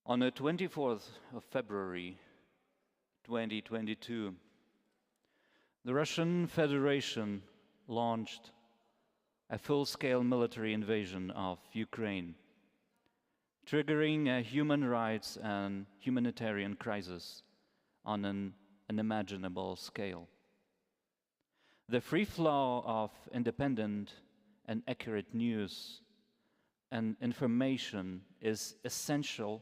On the 24th of February 2022, the Russian Federation launched a full-scale military invasion of Ukraine, triggering a human rights and humanitarian crisis on an unimaginable scale. The free flow of independent and accurate news and information is essential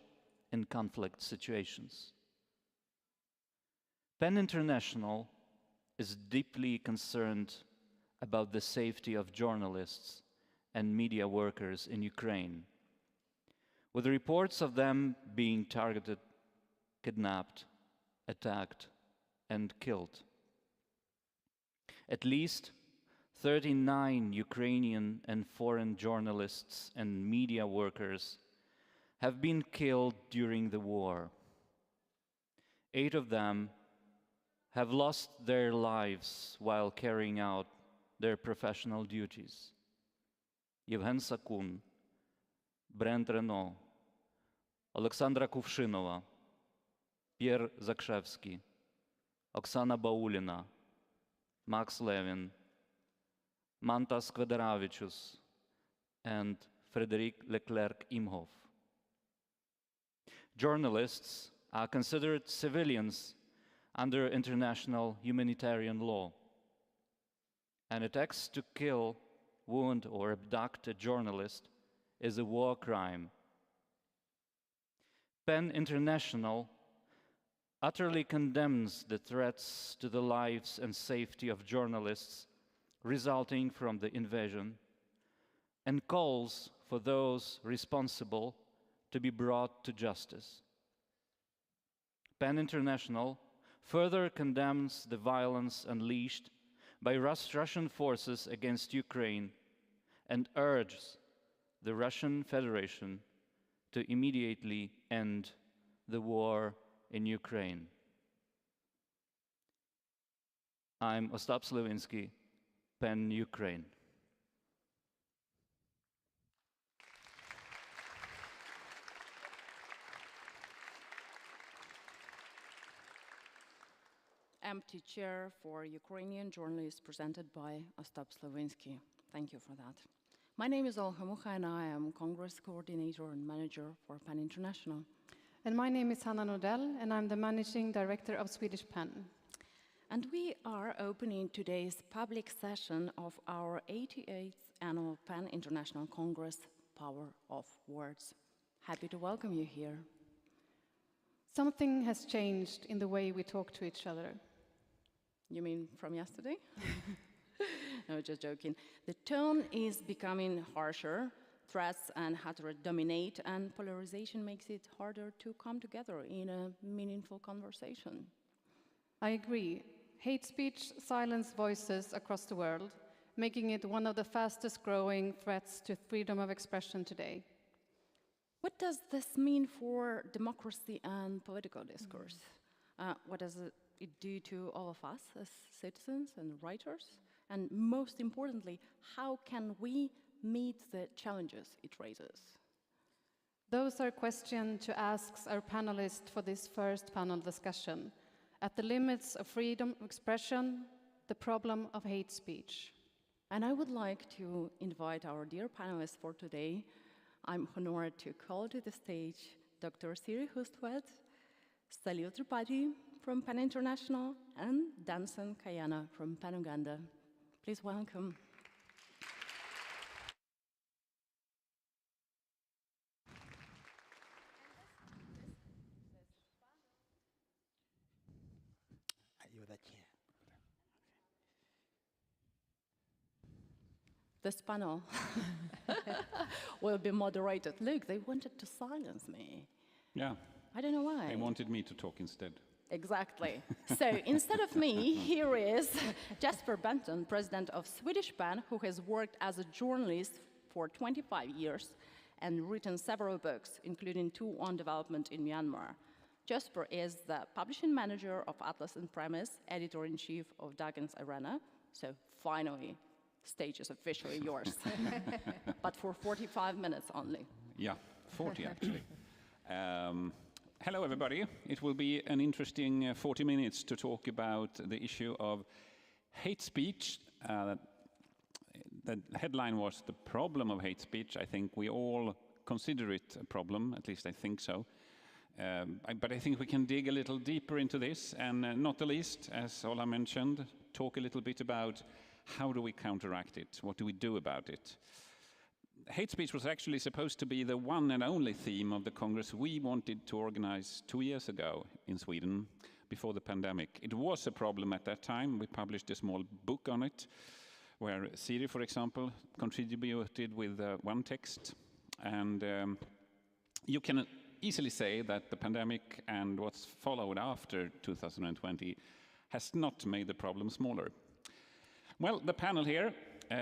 in conflict situations. PEN International is deeply concerned about the safety of journalists and media workers in Ukraine, with reports of them being targeted, kidnapped, attacked, and killed. At least 39 Ukrainian and foreign journalists and media workers have been killed during the war. 8 of them have lost their lives while carrying out their professional duties. Yevhen Sakun, Brent Renault, Alexandra Kuvshinova, Pierre Zakrzewski, Oksana Baulina, Max Levin, Mantas Kvedaravičius, and Frédéric Leclerc-Imhoff. Journalists are considered civilians under international humanitarian law, and attacks to kill, wound, or abduct a journalist is a war crime. PEN International utterly condemns the threats to the lives and safety of journalists resulting from the invasion and calls for those responsible to be brought to justice. PEN International further condemns the violence unleashed by Russian forces against Ukraine and urges the Russian Federation to immediately end the war in Ukraine. I'm Ostap Slavinsky, PEN Ukraine. Empty chair for Ukrainian journalists presented by Ostap Slavinsky. Thank you for that. My name is Olga Mucha and I am Congress Coordinator and Manager for PEN International. And my name is Hanna Nordell and I'm the Managing Director of Swedish PEN. And we are opening today's public session of our 88th Annual PEN International Congress, Power of Words. Happy to welcome you here. Something has changed in the way we talk to each other. You mean from yesterday? No, just joking. The tone is becoming harsher, threats and hatred dominate, and polarization makes it harder to come together in a meaningful conversation. I agree. Hate speech silences voices across the world, making it one of the fastest growing threats to freedom of expression today. What does this mean for democracy and political discourse? What does it do to all of us as citizens and writers? And most importantly, how can we meet the challenges it raises? Those are questions to ask our panelists for this first panel discussion. At the limits of freedom of expression, the problem of hate speech. And I would like to invite our dear panelists for today. I'm honored to call to the stage Dr. Siri Hustvedt, Salil Tripathi from PEN International, and Danson Kahyana from PEN Uganda. Please welcome. This panel will be moderated. Look, they wanted to silence me. Yeah. I don't know why. They wanted me to talk instead. Exactly. So instead of me, here is Jesper Bengtsson, president of Swedish PEN, who has worked as a journalist for 25 years and written several books, including 2 on development in Myanmar. Jesper is the publishing manager of Atlas and Premise, editor-in-chief of Dagens Arena. So finally, stage is officially yours. But for 45 minutes only. Yeah, 40 actually. Hello, everybody. It will be an interesting 40 minutes to talk about the issue of hate speech. The headline was "The Problem of Hate Speech." I think we all consider it a problem, at least I think so. But I think we can dig a little deeper into this, and not the least, as Ola mentioned, talk a little bit about how do we counteract it, what do we do about it. Hate speech was actually supposed to be the one and only theme of the Congress we wanted to organize 2 years ago in Sweden, before the pandemic. It was a problem at that time. We published a small book on it, where Siri, for example, contributed with one text. And you can easily say that the pandemic and what's followed after 2020 has not made the problem smaller. Well, the panel here,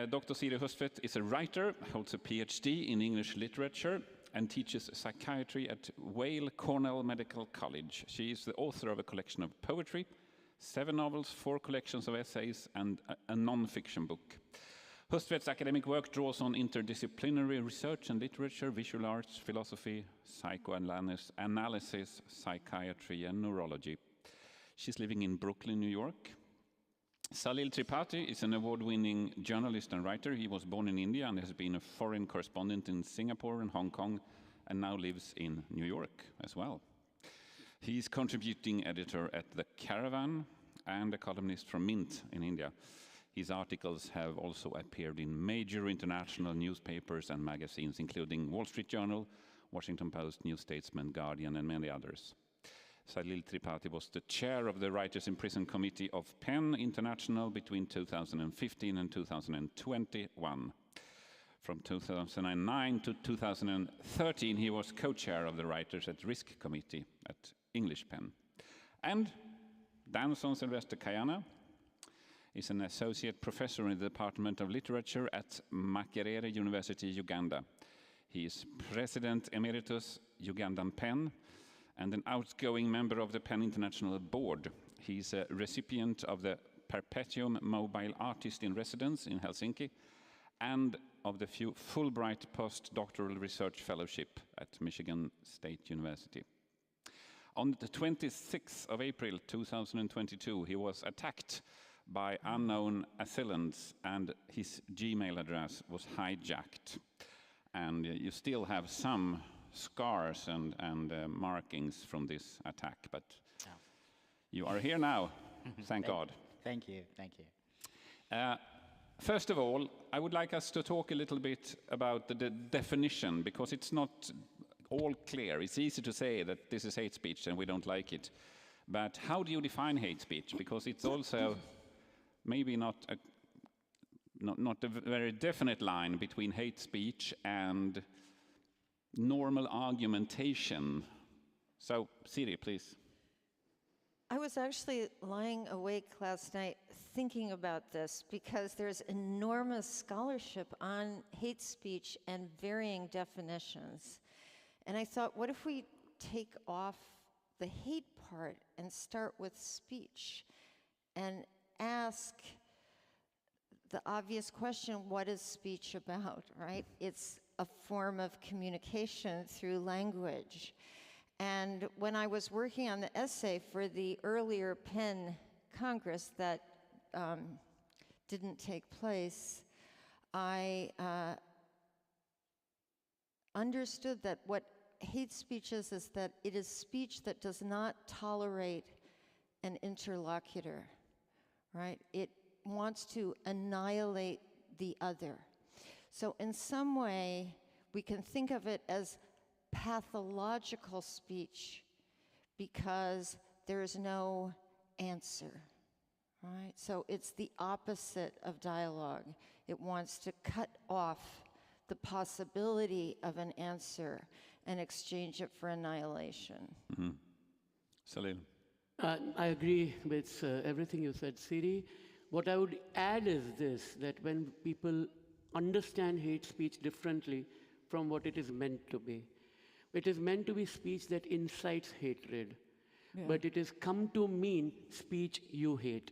Dr. Siri Hustvedt is a writer, holds a PhD in English literature, and teaches psychiatry at Weill Cornell Medical College. She is the author of a collection of poetry, 7 novels, 4 collections of essays, and a non-fiction book. Hustvedt's academic work draws on interdisciplinary research and literature, visual arts, philosophy, psychoanalysis, psychiatry, and neurology. She's living in Brooklyn, New York. Salil Tripathi is an award-winning journalist and writer. He was born in India and has been a foreign correspondent in Singapore and Hong Kong, and now lives in New York as well. He's contributing editor at The Caravan and a columnist from Mint in India. His articles have also appeared in major international newspapers and magazines, including Wall Street Journal, Washington Post, New Statesman, Guardian, and many others. Salil Tripathi was the chair of the Writers in Prison Committee of PEN International between 2015 and 2021. From 2009 to 2013, he was co-chair of the Writers at Risk Committee at English PEN. And Danson Sylvester Kahyana is an associate professor in the Department of Literature at Makerere University, Uganda. He is president emeritus Ugandan PEN and an outgoing member of the PEN International Board. He's a recipient of the Perpetuum Mobile Artist in Residence in Helsinki and of the Fulbright Postdoctoral Research Fellowship at Michigan State University. On the 26th of April 2022, he was attacked by unknown assailants and his Gmail address was hijacked. And you still have some scars and markings from this attack, but you are here now, thank God. Thank you. First of all, I would like us to talk a little bit about the definition, because it's not all clear. It's easy to say that this is hate speech and we don't like it, but how do you define hate speech? Because it's also maybe not a very definite line between hate speech and normal argumentation. So, Siri, please. I was actually lying awake last night thinking about this because there's enormous scholarship on hate speech and varying definitions. And I thought, what if we take off the hate part and start with speech and ask the obvious question, what is speech about, right? It's a form of communication through language. And when I was working on the essay for the earlier PEN Congress that didn't take place, I understood that what hate speech is that it is speech that does not tolerate an interlocutor, right? It wants to annihilate the other. So in some way, we can think of it as pathological speech because there is no answer, right? So it's the opposite of dialogue. It wants to cut off the possibility of an answer and exchange it for annihilation. Mm-hmm. Salil. I agree with everything you said, Siri. What I would add is this, that when people understand hate speech differently from what it is meant to be. It is meant to be speech that incites hatred, but it is come to mean speech you hate.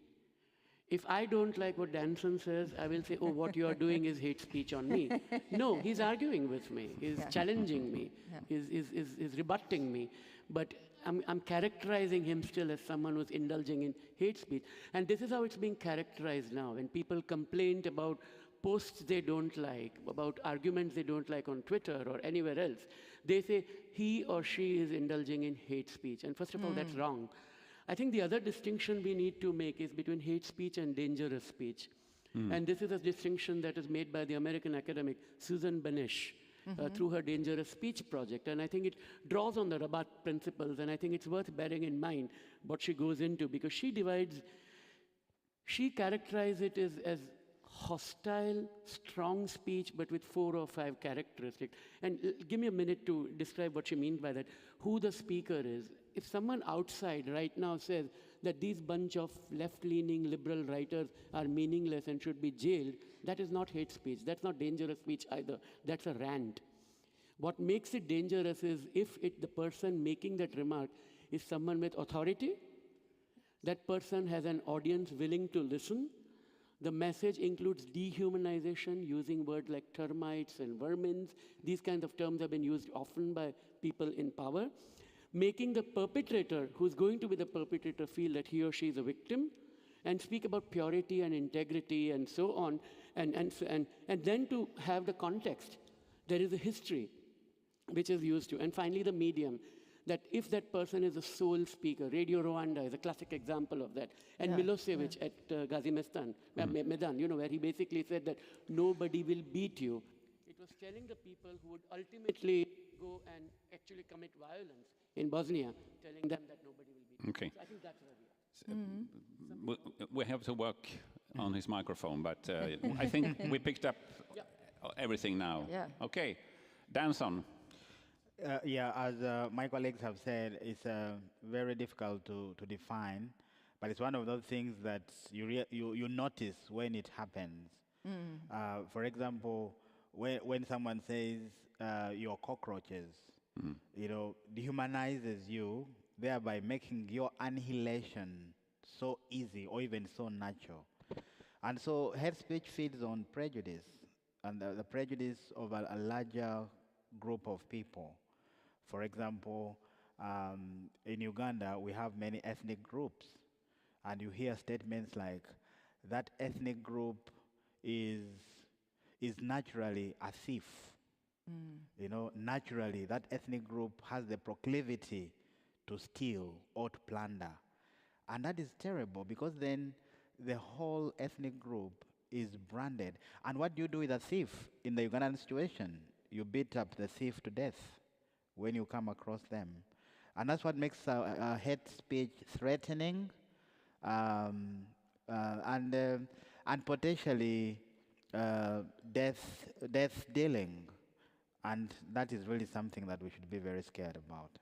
If I don't like what Danson says, I will say, oh, what you are doing is hate speech on me. No, he's arguing with me. He's challenging me. He's rebutting me. But I'm characterizing him still as someone who's indulging in hate speech. And this is how it's being characterized now. When people complain about posts they don't like, about arguments they don't like on Twitter or anywhere else, they say he or she is indulging in hate speech. And first of all, that's wrong. I think the other distinction we need to make is between hate speech and dangerous speech. And this is a distinction that is made by the American academic Susan Benesch through her Dangerous Speech project. And I think it draws on the Rabat principles, and I think it's worth bearing in mind what she goes into, because she characterizes it as hostile, strong speech, but with 4 or 5 characteristics. And give me a minute to describe what she means by that, who the speaker is. If someone outside right now says that these bunch of left-leaning liberal writers are meaningless and should be jailed, that is not hate speech. That's not dangerous speech either. That's a rant. What makes it dangerous is if the person making that remark is someone with authority, that person has an audience willing to listen. The message includes dehumanization, using words like termites and vermins. These kinds of terms have been used often by people in power, making the perpetrator, who's going to be the perpetrator, feel that he or she is a victim, and speak about purity and integrity and so on, and then to have the context. There is a history which is used to. And finally, the medium, that if that person is a sole speaker, Radio Rwanda is a classic example of that, and Milosevic at Ghazi Mestan, Medan, where he basically said that nobody will beat you. It was telling the people who would ultimately go and actually commit violence in Bosnia, telling them that nobody will beat you. Okay. So I think that's where we are. We have to work on his microphone, but I think we picked up everything now. Yeah. Okay, Danson. As my colleagues have said, it's very difficult to define, but it's one of those things that you notice when it happens. For example, when someone says you're cockroaches, dehumanizes you, thereby making your annihilation so easy or even so natural. And so hate speech feeds on prejudice, and the prejudice of a larger group of people. For example, in Uganda, we have many ethnic groups, and you hear statements like, that ethnic group is naturally a thief. Naturally, that ethnic group has the proclivity to steal or to plunder. And that is terrible, because then the whole ethnic group is branded. And what do you do with a thief in the Ugandan situation? You beat up the thief to death when you come across them. And that's what makes hate speech threatening and potentially death dealing. And that is really something that we should be very scared about.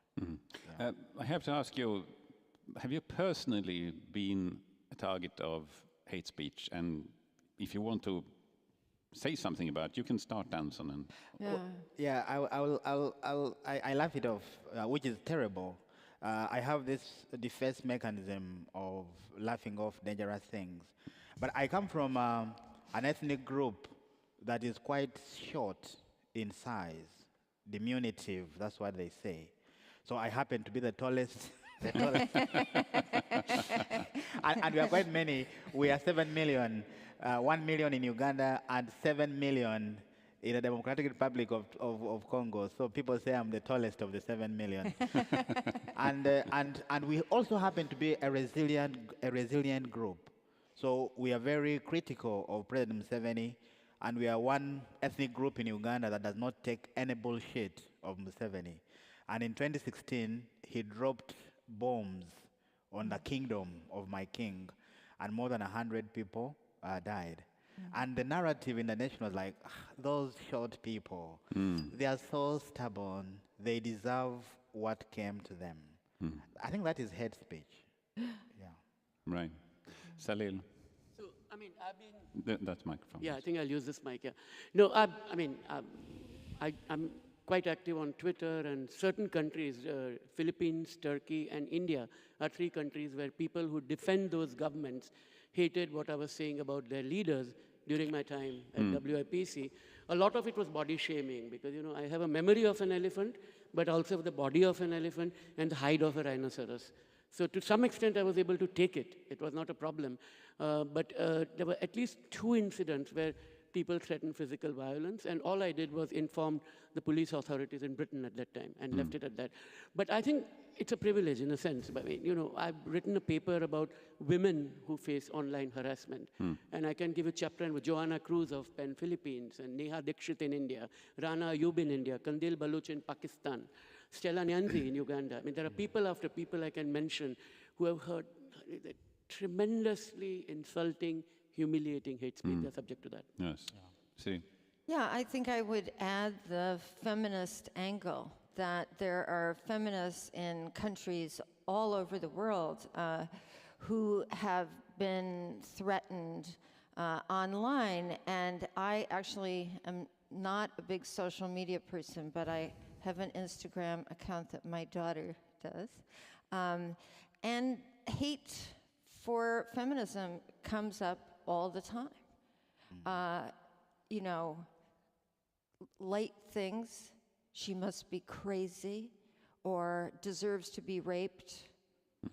I have to ask you, have you personally been a target of hate speech? And if you want to say something about it, you can start, Danson. I laugh it off, which is terrible. I have this defense mechanism of laughing off dangerous things. But I come from an ethnic group that is quite short in size, diminutive, that's what they say. So I happen to be the tallest. And we are quite many. We are 7 million. 1 million in Uganda and 7 million in the Democratic Republic of Congo. So people say I'm the tallest of the 7 million. and we also happen to be a resilient group. So we are very critical of President Museveni, and we are one ethnic group in Uganda that does not take any bullshit of Museveni. And in 2016, he dropped bombs on the kingdom of my king, and more than 100 people died. And the narrative in the nation was like, those short people, they are so stubborn, they deserve what came to them. I think that is hate speech. Right. Salil. So, I mean, I've been... That's microphone. Yeah, I think I'll use this mic, yeah. No, I'm quite active on Twitter, and certain countries, Philippines, Turkey, and India are 3 countries where people who defend those governments hated what I was saying about their leaders during my time at WIPC. A lot of it was body shaming, because I have a memory of an elephant, but also the body of an elephant and the hide of a rhinoceros. So to some extent, I was able to take it. It was not a problem. But there were at least 2 incidents where people threatened physical violence, and all I did was inform the police authorities in Britain at that time and left it at that. But I think it's a privilege in a sense. I mean, I've written a paper about women who face online harassment, and I can give a chapter with Joanna Cruz of Penn, Philippines, and Neha Dikshit in India, Rana Ayub in India, Kandil Baluch in Pakistan, Stella Nyanzi in Uganda. I mean, there are people after people I can mention who have heard tremendously insulting, humiliating hate speech. They're subject to that. Yes. See. Yeah, I think I would add the feminist angle, that there are feminists in countries all over the world who have been threatened online. And I actually am not a big social media person, but I have an Instagram account that my daughter does. And hate for feminism comes up all the time. Light things, she must be crazy or deserves to be raped.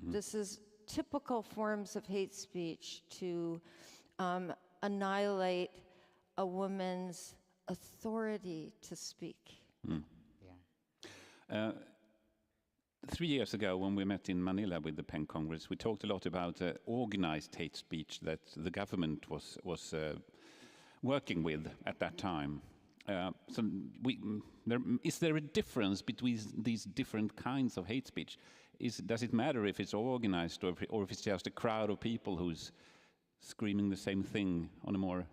This is typical forms of hate speech to annihilate a woman's authority to speak. 3 years ago, when we met in Manila with the PEN Congress, we talked a lot about organized hate speech that the government was working with at that time. Is there a difference between these different kinds of hate speech? Does it matter if it's organized or if it's just a crowd of people who's screaming the same thing on a more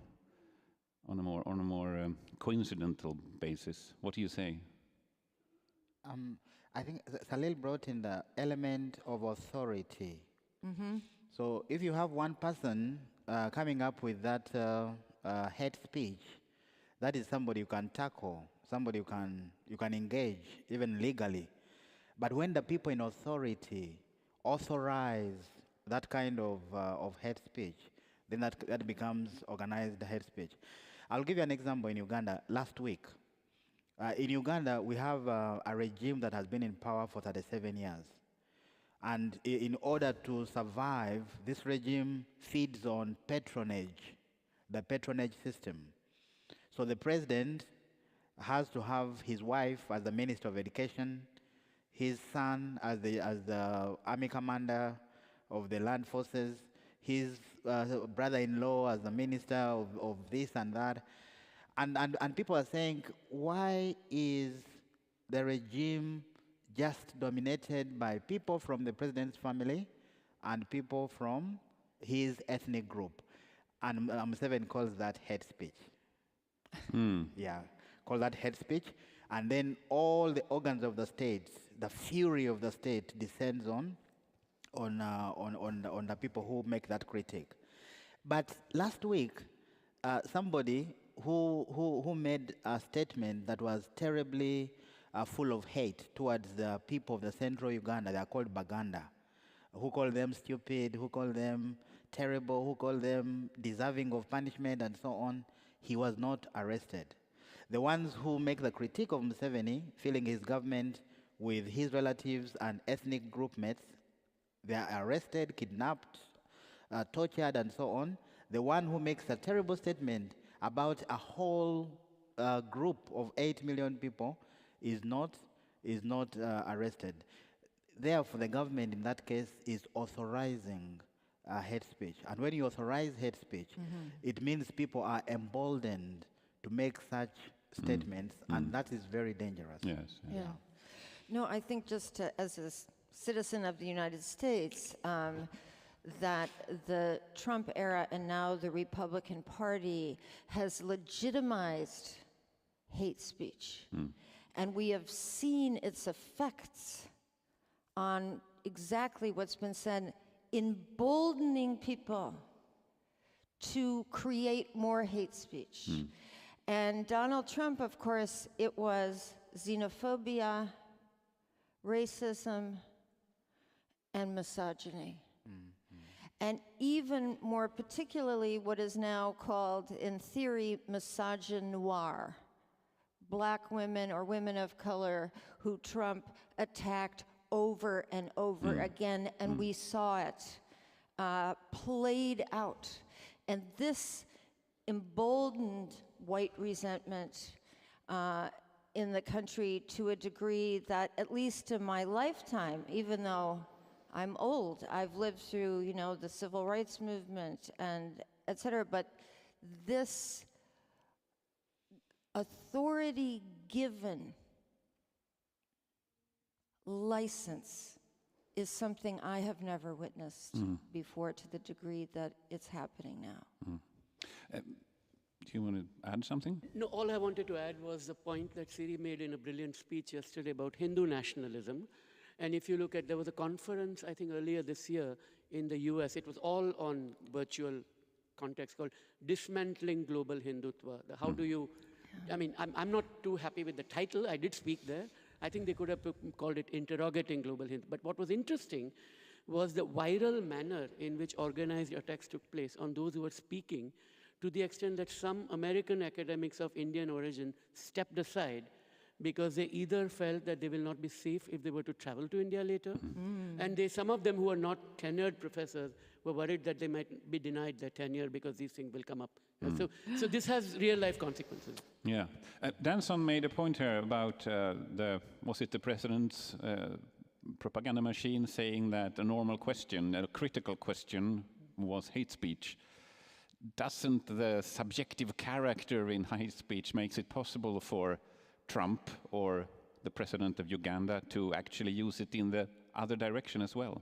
coincidental basis? What do you say? I think Salil brought in the element of authority. So if you have one person coming up with that hate speech, that is somebody you can tackle, somebody you can engage, even legally. But when the people in authority authorize that kind of hate speech, then that becomes organized hate speech. I'll give you an example in Uganda last week. In Uganda, we have a regime that has been in power for 37 years. And in order to survive, this regime feeds on patronage, the patronage system. So the president has to have his wife as the Minister of Education, his son as the army commander of the land forces, his brother-in-law as the minister of this and that. And people are saying, why is the regime just dominated by people from the president's family and people from his ethnic group? And Museveni calls that hate speech. Yeah, call that hate speech. And then all the organs of the state, the fury of the state descends on the people who make that critique. But last week, somebody who made a statement that was terribly full of hate towards the people of the central Uganda, they are called Baganda, who call them stupid, who call them terrible, who call them deserving of punishment and so on, he was not arrested. The ones who make the critique of Museveni, filling his government with his relatives and ethnic group mates, they are arrested, kidnapped, tortured and so on. The one who makes a terrible statement about a whole group of 8 million people is not arrested. Therefore, the government in that case is authorizing hate speech. And when you authorize hate speech, it means people are emboldened to make such statements, and that is very dangerous. Yes. Yeah. No, I think just as a citizen of the United States, that the Trump era and now the Republican Party has legitimized hate speech. And we have seen its effects on exactly what's been said, emboldening people to create more hate speech. And Donald Trump, of course, it was xenophobia, racism, and misogyny. And even more particularly, what is now called, in theory, misogynoir. Black women or women of color who Trump attacked over and over again, and we saw it played out. And this emboldened white resentment in the country to a degree that, at least in my lifetime, even though I'm old, I've lived through, you know, the civil rights movement and et cetera, but this authority given license is something I have never witnessed before to the degree that it's happening now. Do you want to add something? No, all I wanted to add was the point that Siri made in a brilliant speech yesterday about Hindu nationalism. And if you look at, there was a conference, I think earlier this year in the US, it was all on virtual context called Dismantling Global Hindutva. How do you, I mean, I'm not too happy with the title. I did speak there. I think they could have called it Interrogating Global Hindu. But what was interesting was the viral manner in which organized attacks took place on those who were speaking, to the extent that some American academics of Indian origin stepped aside because they either felt that they will not be safe if they were to travel to India later, and some of them who are not tenured professors were worried that they might be denied their tenure because these things will come up. So this has real-life consequences. Yeah. Danson made a point here about was it the president's propaganda machine saying that a normal question, a critical question, was hate speech. Doesn't the subjective character in hate speech makes it possible for Trump or the president of Uganda to actually use it in the other direction as well?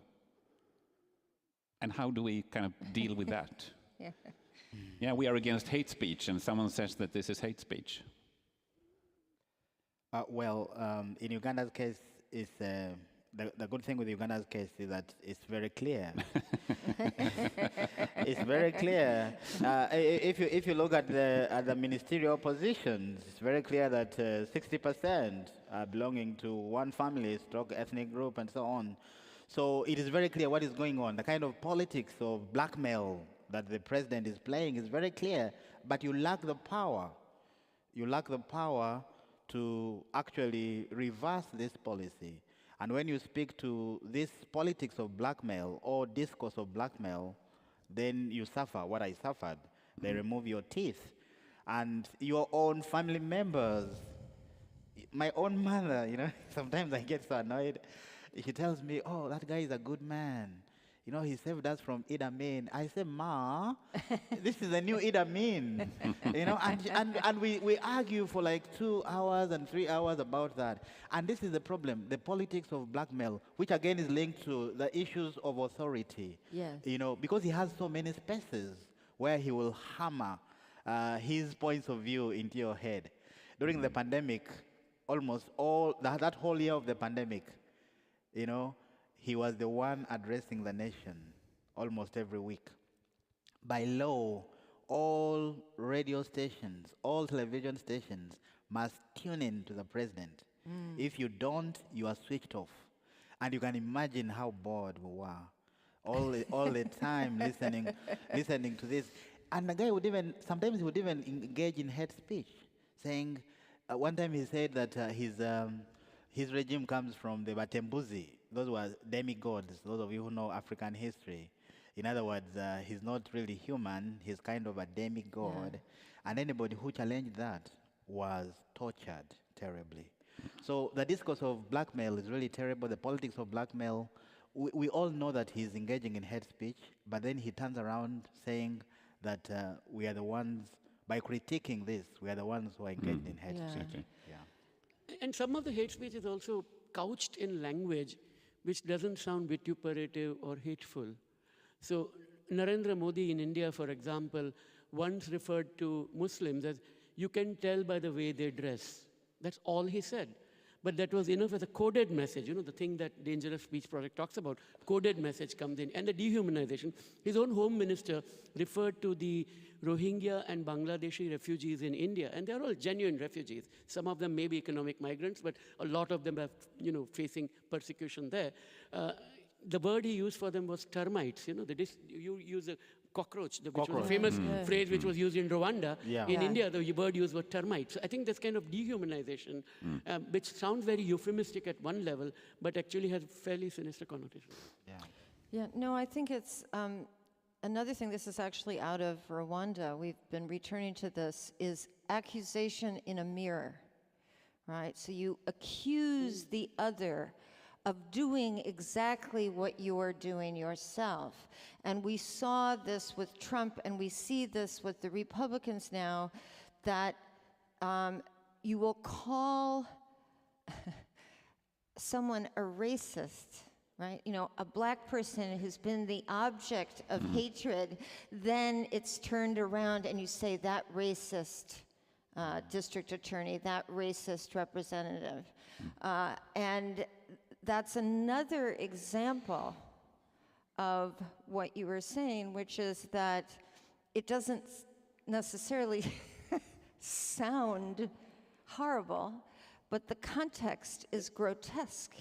And how do we kind of deal with that? Yeah, we are against hate speech, and someone says that this is hate speech. In Uganda's case, it's, the good thing with Uganda's case is that it's very clear. It's very clear. If you look at the ministerial positions, it's very clear that 60% are belonging to one family, stroke ethnic group, and so on. So it is very clear what is going on. The kind of politics of blackmail that the president is playing is very clear, but you lack the power. You lack the power to actually reverse this policy. And when you speak to this politics of blackmail or discourse of blackmail, then you suffer what I suffered. They remove your teeth. And your own family members, my own mother, you know, sometimes I get so annoyed. She tells me, oh, that guy is a good man. You know, he saved us from Idi Amin. I say, Ma, this is the new Idi Amin. You know, and we argue for like 2 hours and 3 hours about that. And this is the problem, the politics of blackmail, which again is linked to the issues of authority. Yes. You know, because he has so many spaces where he will hammer his points of view into your head. During the pandemic, almost all, that whole year of the pandemic, you know, he was the one addressing the nation almost every week. By law, all radio stations, all television stations must tune in to the president. If you don't, you are switched off. And you can imagine how bored we were all the time listening to this. And the guy would even, sometimes he would even engage in hate speech, saying, one time he said that his regime comes from the Batembuzi. Those were demigods, those of you who know African history. In other words, he's not really human, he's kind of a demigod. Yeah. And anybody who challenged that was tortured terribly. So the discourse of blackmail is really terrible, the politics of blackmail. We all know that he's engaging in hate speech, but then he turns around saying that we are the ones, by critiquing this, we are the ones who are engaged in hate speech. Yeah. And some of the hate speech is also couched in language which doesn't sound vituperative or hateful. So Narendra Modi in India, for example, once referred to Muslims as, you can tell by the way they dress. That's all he said. but that was enough as a coded message, the thing that Dangerous Speech Project talks about, coded message comes in. And the dehumanization, his own home minister referred to the Rohingya and Bangladeshi refugees in India, and they're all genuine refugees. Some of them may be economic migrants, but a lot of them are, facing persecution there. The word he used for them was termites. You use a cockroach, which was a famous phrase which was used in Rwanda. Yeah. In India, the word used was termites. So I think this kind of dehumanization, which sounds very euphemistic at one level, but actually has fairly sinister connotations. Yeah, no, I think it's another thing, this is actually out of Rwanda, we've been returning to this, is accusation in a mirror, right? So you accuse the other of doing exactly what you're doing yourself. And we saw this with Trump, and we see this with the Republicans now, that you will call someone a racist, right? A black person who's been the object of hatred, then it's turned around and you say that racist district attorney, that racist representative. And that's another example of what you were saying, which is that it doesn't necessarily sound horrible, but the context is grotesque,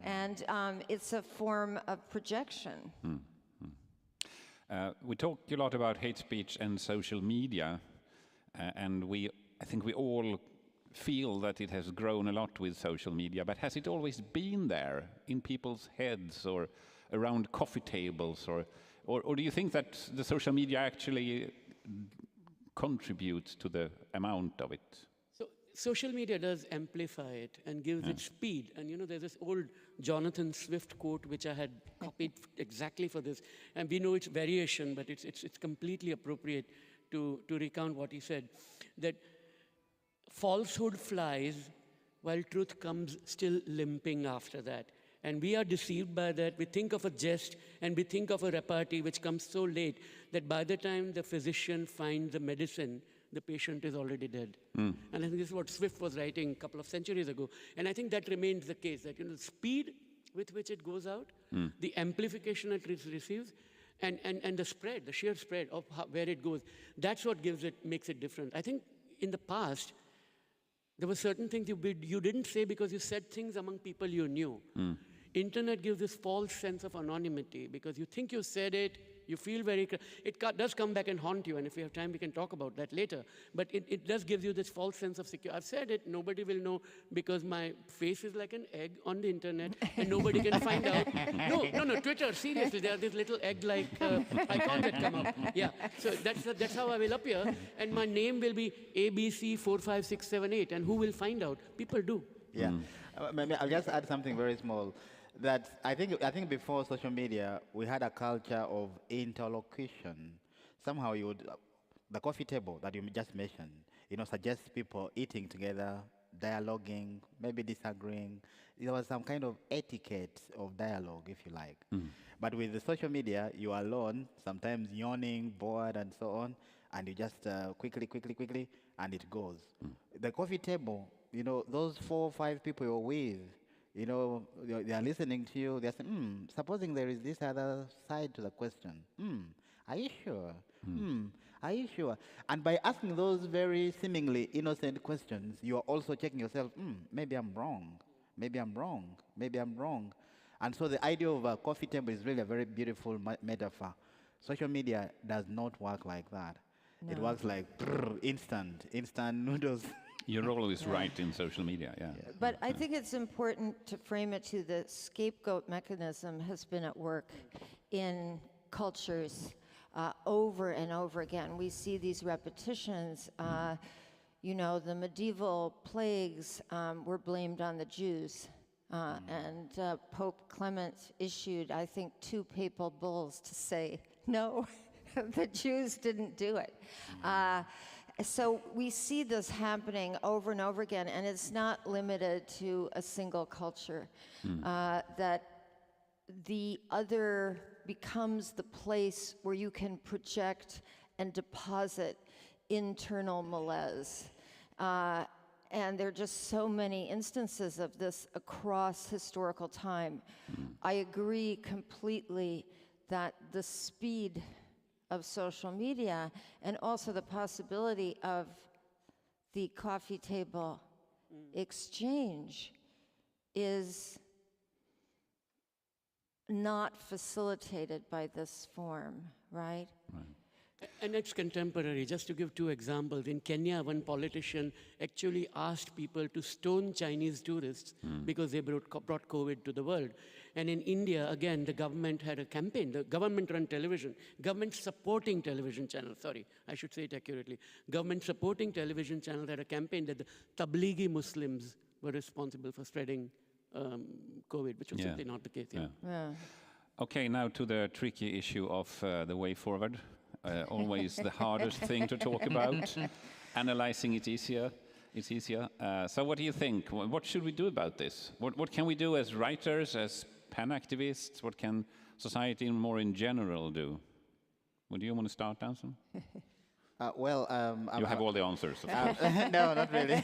and it's a form of projection. We talk a lot about hate speech and social media, and I think we all feel that it has grown a lot with social media, but has it always been there in people's heads or around coffee tables, or do you think that the social media actually contributes to the amount of it? So social media does amplify it and gives it speed. And there's this old Jonathan Swift quote which I had copied exactly for this, and we know it's variation, but it's completely appropriate to recount what he said, that falsehood flies while truth comes still limping after that. And we are deceived by that. We think of a jest and we think of a repartee which comes so late that by the time the physician finds the medicine, the patient is already dead. And I think this is what Swift was writing a couple of centuries ago. And I think that remains the case, that the speed with which it goes out, the amplification it receives, and the spread, the sheer spread of where it goes, that's what makes it different. I think in the past, there were certain things you didn't say because you said things among people you knew. Internet gives this false sense of anonymity because you think you said it, you feel it does come back and haunt you, and if we have time, we can talk about that later. But it does give you this false sense of security. I've said it, nobody will know because my face is like an egg on the internet, and nobody can find out. No, Twitter, seriously, there are these little egg-like icons that come up. Yeah, so that's how I will appear, and my name will be ABC45678, and who will find out? People do. Yeah, maybe I'll just add something very small. That I think before social media, we had a culture of interlocution. Somehow the coffee table that you just mentioned, suggests people eating together, dialoguing, maybe disagreeing. There was some kind of etiquette of dialogue, if you like. But with the social media, you are alone, sometimes yawning, bored, and so on, and you just quickly, and it goes. The coffee table, those 4 or 5 people you're with, they are listening to you. They're saying, supposing there is this other side to the question. Are you sure? Are you sure? And by asking those very seemingly innocent questions, you are also checking yourself, maybe I'm wrong. Maybe I'm wrong. Maybe I'm wrong. And so the idea of a coffee table is really a very beautiful metaphor. Social media does not work like that. No. It works like instant noodles. You're always right in social media, yeah. But I think it's important to frame it to the scapegoat mechanism has been at work in cultures over and over again. We see these repetitions. The medieval plagues were blamed on the Jews. And Pope Clement issued, I think, 2 papal bulls to say, no, the Jews didn't do it. So we see this happening over and over again, and it's not limited to a single culture, that the other becomes the place where you can project and deposit internal malaise. and there are just so many instances of this across historical time. I agree completely that the speed of social media and also the possibility of the coffee table exchange is not facilitated by this form, right? And it's contemporary. Just to give two examples, in Kenya, one politician actually asked people to stone Chinese tourists because they brought COVID to the world. And in India, again, the government had a campaign, the government-run television, government-supporting television channel, sorry, I should say it accurately. Government-supporting television channel had a campaign that the Tablighi Muslims were responsible for spreading COVID, which was simply not the case. Okay, now to the tricky issue of the way forward. Always the hardest thing to talk about. Analyzing it easier. It's easier. So what do you think? What should we do about this? What can we do as writers, as pen activists? What can society more in general do? Would you want to start, Danson? You have all the answers. No, not really.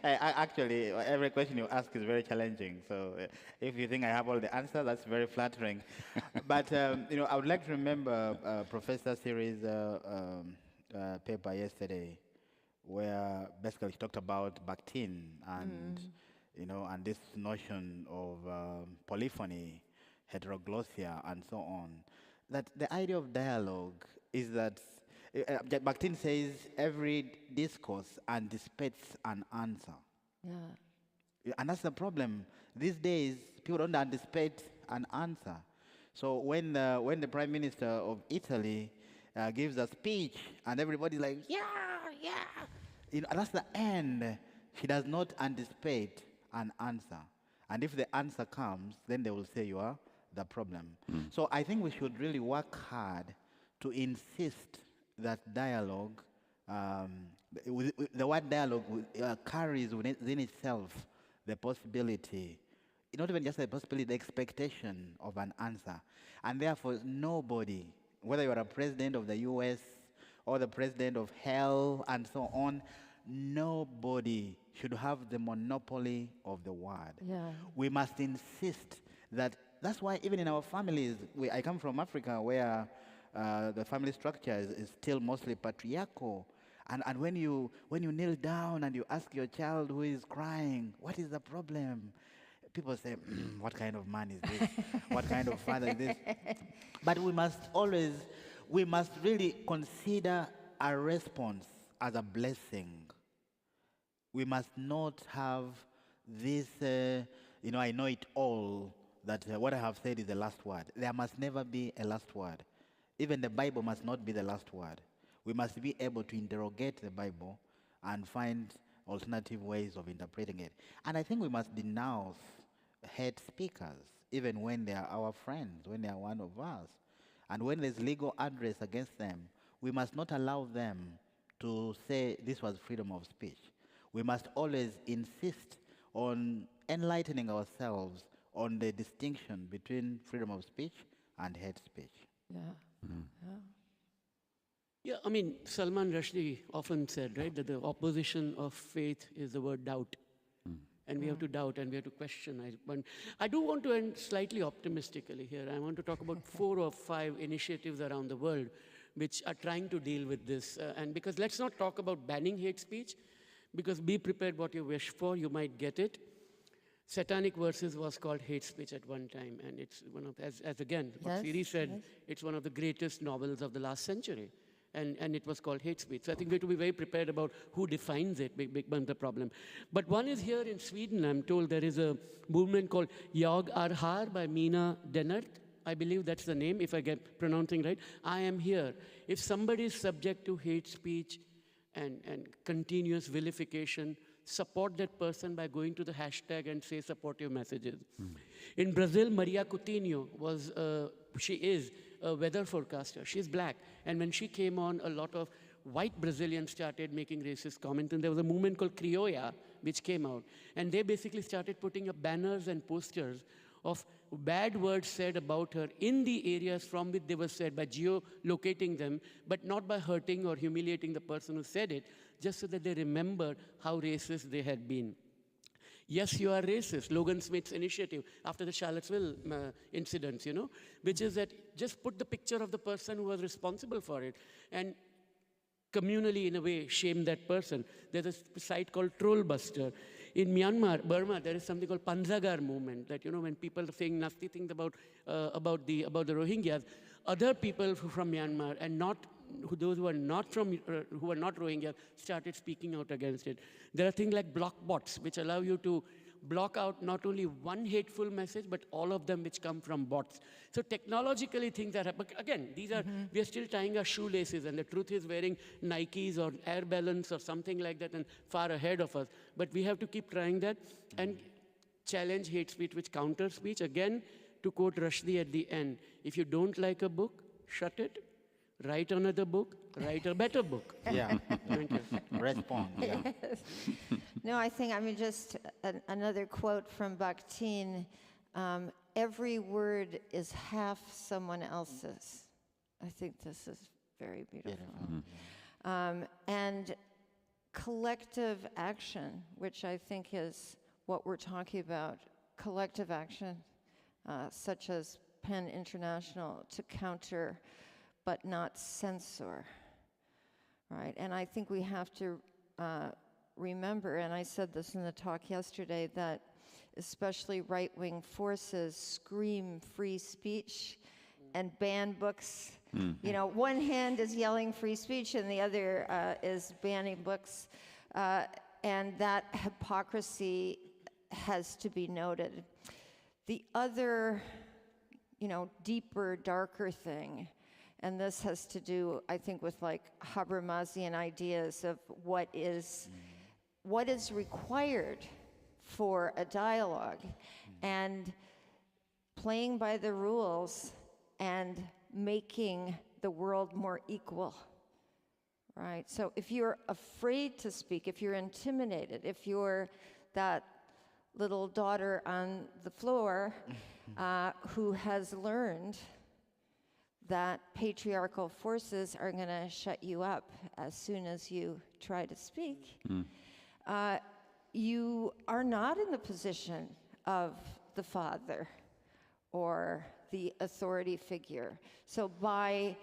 Actually, every question you ask is very challenging. So if you think I have all the answers, that's very flattering. But I would like to remember Professor Siri's paper yesterday, where basically she talked about Bakhtin and and this notion of polyphony, heteroglossia, and so on. That the idea of dialogue is that Bakhtin says every discourse anticipates an answer. And that's the problem. These days, people don't anticipate an answer. So when the Prime Minister of Italy gives a speech and everybody's like, that's the end. She does not anticipate an answer. And if the answer comes, then they will say you are the problem. So I think we should really work hard to insist that dialogue, the word dialogue carries within itself the possibility, not even just the possibility, the expectation of an answer. And therefore, nobody, whether you're a president of the US or the president of hell and so on, nobody should have the monopoly of the word. We must insist that, that's why even in our families, I come from Africa where the family structure is still mostly patriarchal. And when you kneel down and you ask your child who is crying, what is the problem? People say, what kind of man is this? What kind of father is this? But we must really consider a response as a blessing. We must not have this, I know it all, that what I have said is the last word. There must never be a last word. Even the Bible must not be the last word. We must be able to interrogate the Bible and find alternative ways of interpreting it. And I think we must denounce hate speakers, even when they are our friends, when they are one of us. And when there's legal address against them, we must not allow them to say this was freedom of speech. We must always insist on enlightening ourselves on the distinction between freedom of speech and hate speech. Yeah, I mean, Salman Rushdie often said, right, that the opposition of faith is the word doubt. And we have to doubt and we have to question. I do want to end slightly optimistically here. I want to talk about 4 or 5 initiatives around the world which are trying to deal with this. And because let's not talk about banning hate speech, because be prepared what you wish for, you might get it. Satanic Verses was called hate speech at one time, and it's one of, as again, what Siri said, it's one of the greatest novels of the last century. And it was called hate speech. So I think we have to be very prepared about who defines it, big the problem. But one is here in Sweden, I'm told there is a movement called Jag är här by Mina Dennert. I believe that's the name, if I get pronouncing right. I am here. If somebody is subject to hate speech and continuous vilification, support that person by going to the hashtag and say supportive messages. In Brazil, Maria Coutinho she is a weather forecaster. She's black. And when she came on, a lot of white Brazilians started making racist comments. And there was a movement called Criolla, which came out. And they basically started putting up banners and posters of bad words said about her in the areas from which they were said by geolocating them, but not by hurting or humiliating the person who said it, just so that they remember how racist they had been. Yes, you are racist. Logan Smith's initiative after the Charlottesville incidents, which is that just put the picture of the person who was responsible for it and communally, in a way, shame that person. There's a site called Trollbuster. In Myanmar, Burma, there is something called Panzagar movement, that, when people are saying nasty things about the Rohingyas, other people from Myanmar and those who are not Rohingya started speaking out against it. There are things like block bots, which allow you to block out not only one hateful message, but all of them which come from bots. So technologically things are happening. Again, we are still tying our shoelaces, and the truth is wearing Nikes or Air Balance or something like that and far ahead of us. But we have to keep trying that and challenge hate speech, which counter speech. Again, to quote Rushdie at the end, if you don't like a book, shut it. Write another book, write a better book. Yeah. Thank you. Respond. Yeah. No, I think, just another quote from Bakhtin, every word is half someone else's. I think this is very beautiful. And collective action, which I think is what we're talking about, collective action, such as PEN International, to counter but not censor, right? And I think we have to remember, and I said this in the talk yesterday, that especially right-wing forces scream free speech and ban books. One hand is yelling free speech and the other is banning books. And that hypocrisy has to be noted. The other, deeper, darker thing, and this has to do, I think, with like Habermasian ideas of what is required for a dialogue, and playing by the rules and making the world more equal, right? So if you're afraid to speak, if you're intimidated, if you're that little daughter on the floor who has learned that patriarchal forces are going to shut you up as soon as you try to speak, you are not in the position of the father or the authority figure. So by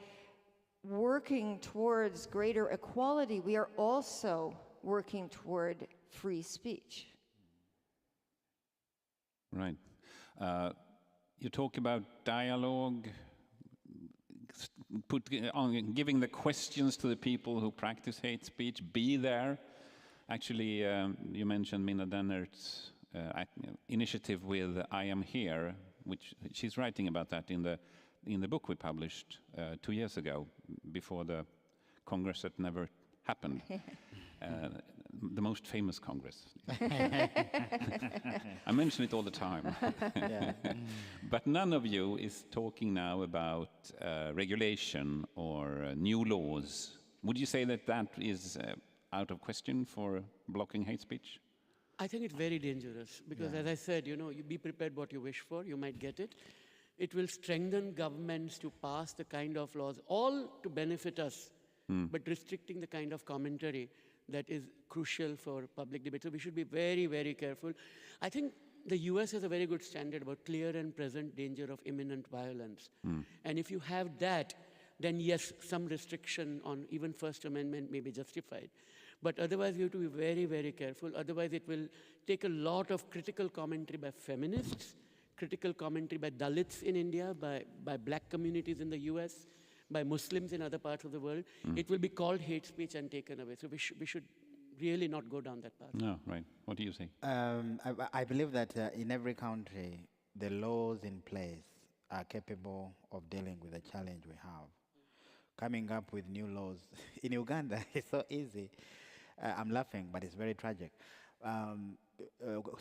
working towards greater equality, we are also working toward free speech. Right. You talk about dialogue, giving the questions to the people who practice hate speech, be there. Actually, you mentioned Minna Dennert's initiative with I Am Here, which she's writing about that in the book we published 2 years ago, before the Congress that never happened. The most famous Congress. I mention it all the time. But none of you is talking now about regulation or new laws. Would you say that that is out of question for blocking hate speech? I think it's very dangerous because, as I said, you be prepared what you wish for, you might get it. It will strengthen governments to pass the kind of laws, all to benefit us, but restricting the kind of commentary that is crucial for public debate. So we should be very, very careful. I think the US has a very good standard about clear and present danger of imminent violence. And if you have that, then yes, some restriction on even First Amendment may be justified. But otherwise, you have to be very, very careful. Otherwise, it will take a lot of critical commentary by feminists, critical commentary by Dalits in India, by black communities in the US, by Muslims in other parts of the world. It will be called hate speech and taken away. So we should really not go down that path. No, right. What do you say? I believe that in every country, the laws in place are capable of dealing with the challenge we have. Coming up with new laws. In Uganda, it's so easy. I'm laughing, but it's very tragic.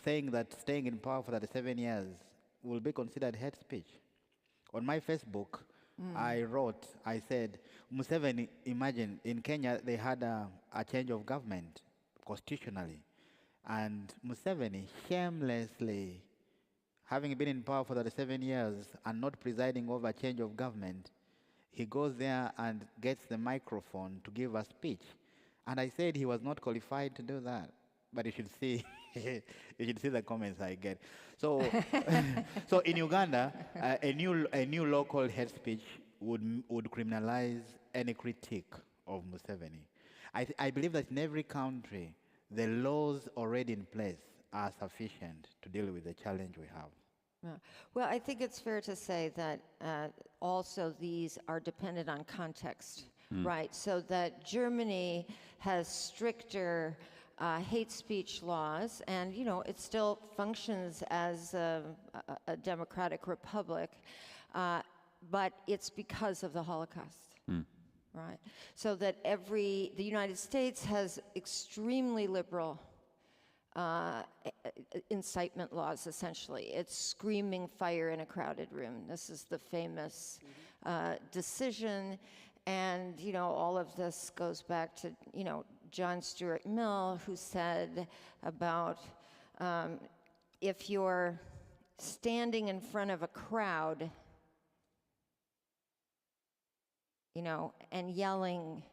Saying that staying in power for 37 years will be considered hate speech. On my Facebook, I said, Museveni, imagine, in Kenya, they had a change of government constitutionally. And Museveni shamelessly having been in power for 37 years and not presiding over change of government, he goes there and gets the microphone to give a speech. And I said he was not qualified to do that. But you should see, you should see the comments I get. So, so in Uganda, a new law called hate speech would criminalize any critique of Museveni. I believe that in every country, the laws already in place are sufficient to deal with the challenge we have. Yeah. Well, I think it's fair to say that also these are dependent on context, right? So that Germany has stricter hate speech laws, and it still functions as a democratic republic, but it's because of the Holocaust, right? So that the United States has extremely liberal incitement laws, essentially. It's screaming fire in a crowded room. This is the famous decision, and all of this goes back to John Stuart Mill, who said about if you're standing in front of a crowd, and yelling,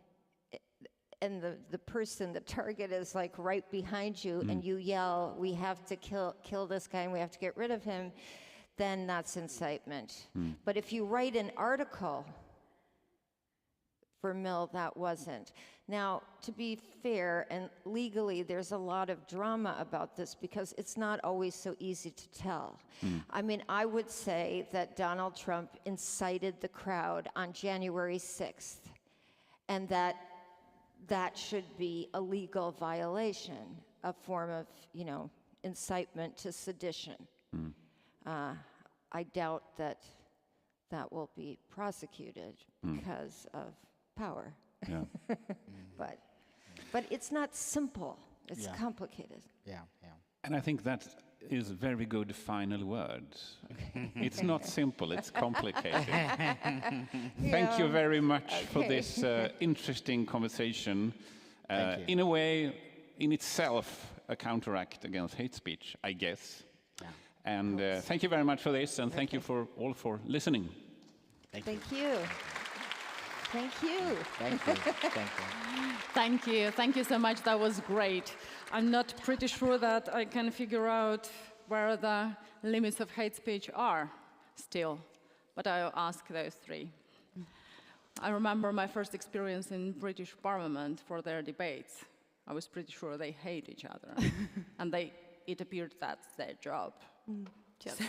and the person, the target is like right behind you, and you yell, we have to kill this guy and we have to get rid of him, then that's incitement. But if you write an article, for Mill, that wasn't. Now, to be fair, and legally, there's a lot of drama about this because it's not always so easy to tell. I mean, I would say that Donald Trump incited the crowd on January 6th, and that should be a legal violation, a form of, incitement to sedition. I doubt that will be prosecuted because of power. Yeah. But it's not simple. It's complicated. Yeah. And I think that is a very good final word. It's not simple, it's complicated. Thank you very much for this interesting conversation. In a way, in itself, a counteract against hate speech, I guess. Yeah. And thank you very much for this, and thank you for all for listening. Thank you. Thank you. Thank you. Thank you. Thank you. Thank you so much. That was great. I'm not pretty sure that I can figure out where the limits of hate speech are still, but I'll ask those three. I remember my first experience in British Parliament for their debates. I was pretty sure they hate each other, and it appeared that's their job. Yes. So,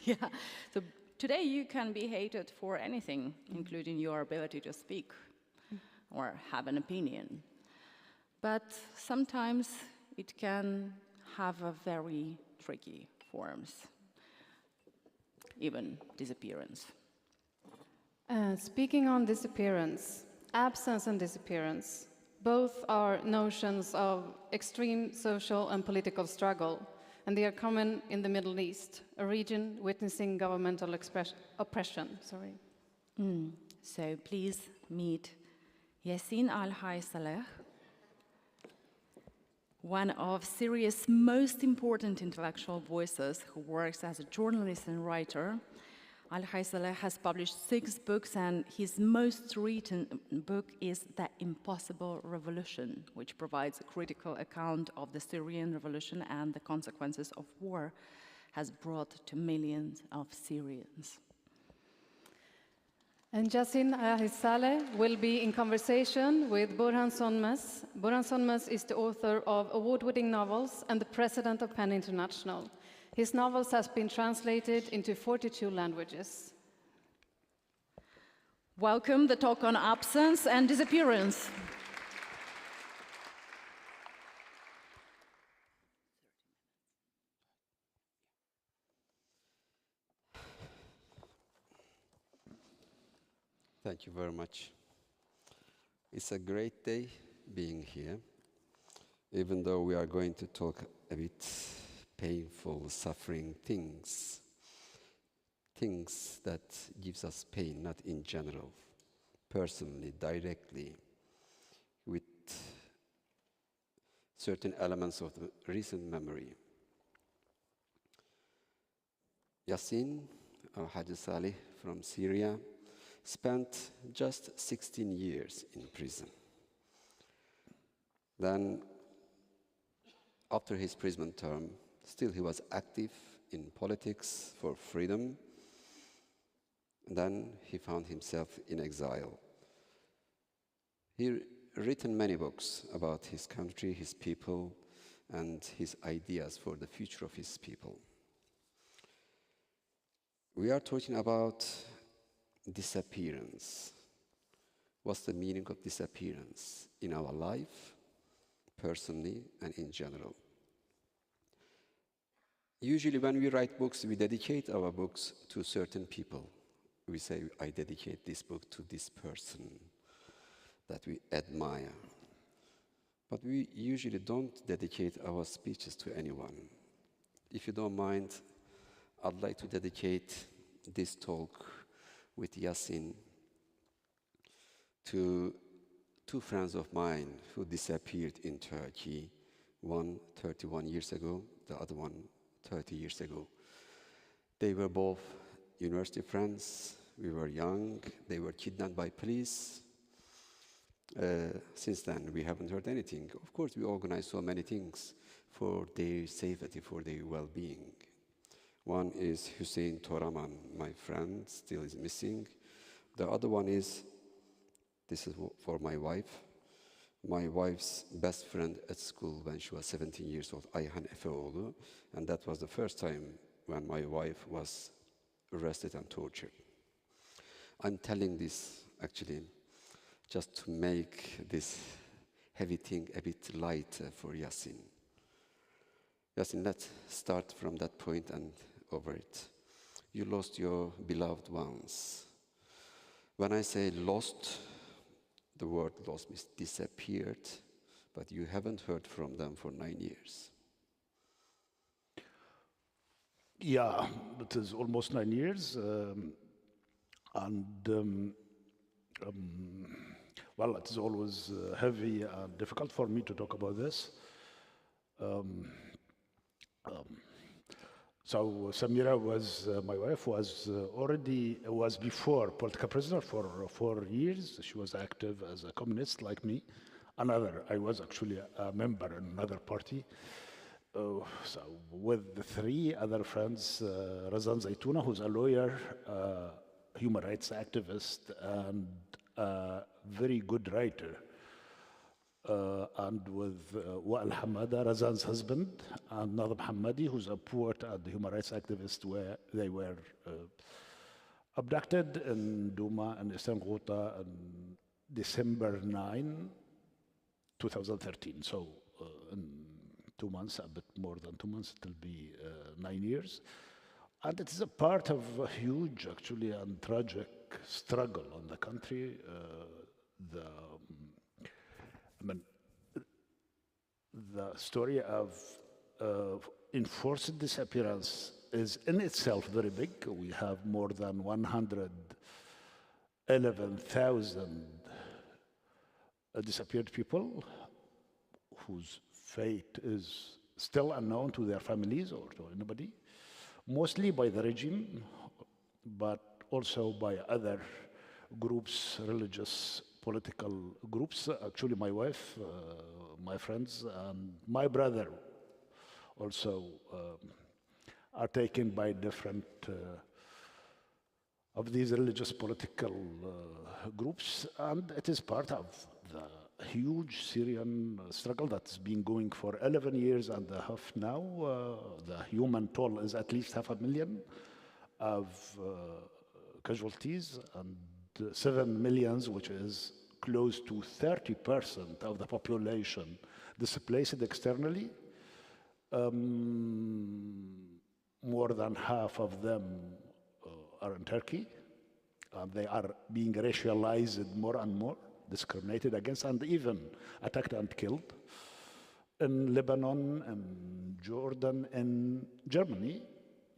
yeah. So today you can be hated for anything, including your ability to speak or have an opinion. But sometimes it can have a very tricky forms, even disappearance. Speaking on disappearance, absence and disappearance, both are notions of extreme social and political struggle, and they are common in the Middle East, a region witnessing governmental oppression. So please meet Yassin Al-Haj Saleh, one of Syria's most important intellectual voices who works as a journalist and writer. Al-Haj Saleh has published 6 books, and his most recent book is The Impossible Revolution, which provides a critical account of the Syrian revolution and the consequences of war has brought to millions of Syrians. And Yassin Al-Haj Saleh will be in conversation with Burhan Sönmez. Burhan Sönmez is the author of award-winning novels and the president of PEN International. His novels have been translated into 42 languages. Welcome the talk on absence and disappearance. Thank you very much. It's a great day being here, even though we are going to talk a bit painful, suffering things that gives us pain, not in general, personally, directly, with certain elements of the recent memory. Yassin Al-Haj Saleh from Syria spent just 16 years in prison. Then, after his prison term, still he was active in politics for freedom. Then he found himself in exile. He written many books about his country, his people, and his ideas for the future of his people. We are talking about disappearance. What's the meaning of disappearance in our life, personally and in general? Usually when we write books, we dedicate our books to certain people. We say, I dedicate this book to this person that we admire. But we usually don't dedicate our speeches to anyone. If you don't mind, I'd like to dedicate this talk with Yassin to two friends of mine who disappeared in Turkey, one 31 years ago, the other one 30 years ago. They were both university friends. We were young. They were kidnapped by police. Since then, we haven't heard anything. Of course, we organize so many things for their safety, for their well-being. One is Hussein Toraman, my friend, still is missing. The other one is, this is for my wife, my wife's best friend at school when she was 17 years old, Ayhan Efeoğlu, and that was the first time when my wife was arrested and tortured. I'm telling this, actually, just to make this heavy thing a bit lighter for Yassin. Yassin, let's start from that point and over it. You lost your beloved ones. When I say lost, the word lost means disappeared, but you haven't heard from them for 9 years. Yeah, it is almost 9 years. Well, it is always heavy and difficult for me to talk about this. So Samira was, my wife was was before political prisoner for 4 years. She was active as a communist like me. I was actually a member in another party. So with the 3 other friends, Razan Zaitouna, who's a lawyer, human rights activist, and a very good writer. And with Wa'al Hamada, Razan's husband, and Nadab Hamadi, who's a poet and human rights activist, where they were abducted in Douma and Eastern Ghouta on December 9, 2013. So in 2 months, a bit more than 2 months, it will be 9 years. And it is a part of a huge, actually, and tragic struggle on the country. The story of enforced disappearance is in itself very big. We have more than 111,000 disappeared people whose fate is still unknown to their families or to anybody, mostly by the regime, but also by other groups, religious, political groups. Actually, my wife, my friends, and my brother also are taken by different of these religious political groups, and it is part of the huge Syrian struggle that's been going for 11 years and a half now. The human toll is at least 500,000 of casualties, and 7 million, which is close to 30% of the population displaced externally. More than half of them are in Turkey, and they are being racialized more and more, discriminated against, and even attacked and killed. In Lebanon and Jordan and Germany.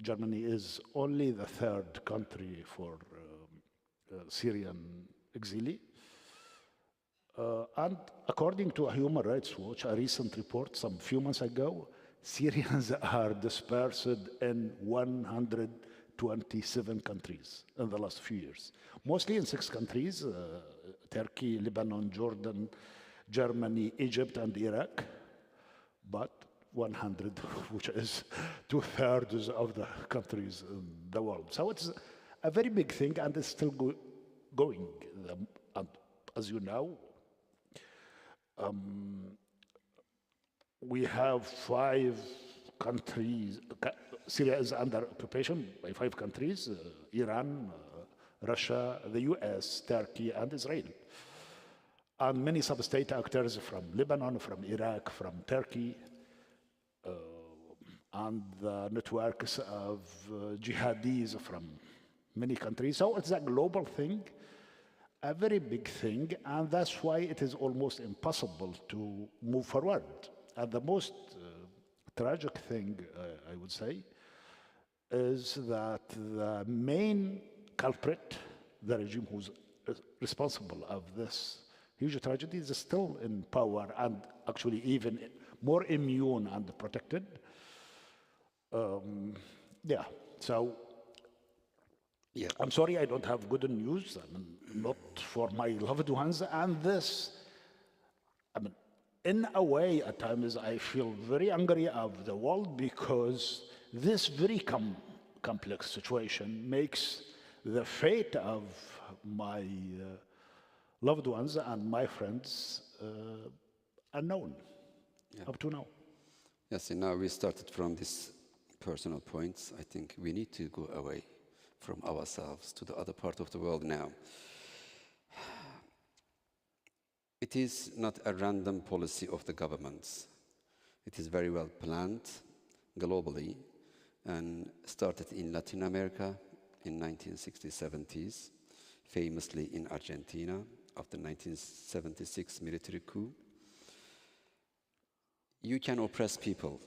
Germany is only the 3rd country for Syrian exiles. And according to a Human Rights Watch, a recent report some few months ago, Syrians are dispersed in 100 27 countries in the last few years. Mostly in 6 countries, Turkey, Lebanon, Jordan, Germany, Egypt, and Iraq. But 100, which is 2/3 of the countries in the world. So it's a very big thing, and it's still going. And as you know, we have 5 countries. Syria is under occupation by 5 countries: Iran, Russia, the US, Turkey, and Israel. And many sub-state actors from Lebanon, from Iraq, from Turkey, and the networks of jihadis from many countries. So it's a global thing, a very big thing, and that's why it is almost impossible to move forward. And the most tragic thing, I would say, is that the main culprit, the regime who's responsible of this huge tragedy, is still in power and actually even more immune and protected. So I'm sorry I don't have good news. I mean, not for my loved ones. And this, I mean, in a way, at times I feel very angry of the world because this very complex situation makes the fate of my loved ones and my friends unknown up to now. Yes, and now we started from these personal points. I think we need to go away from ourselves to the other part of the world now. It is not a random policy of the governments. It is very well planned globally and started in Latin America in 1960s, 70s, famously in Argentina after 1976 military coup. You can oppress people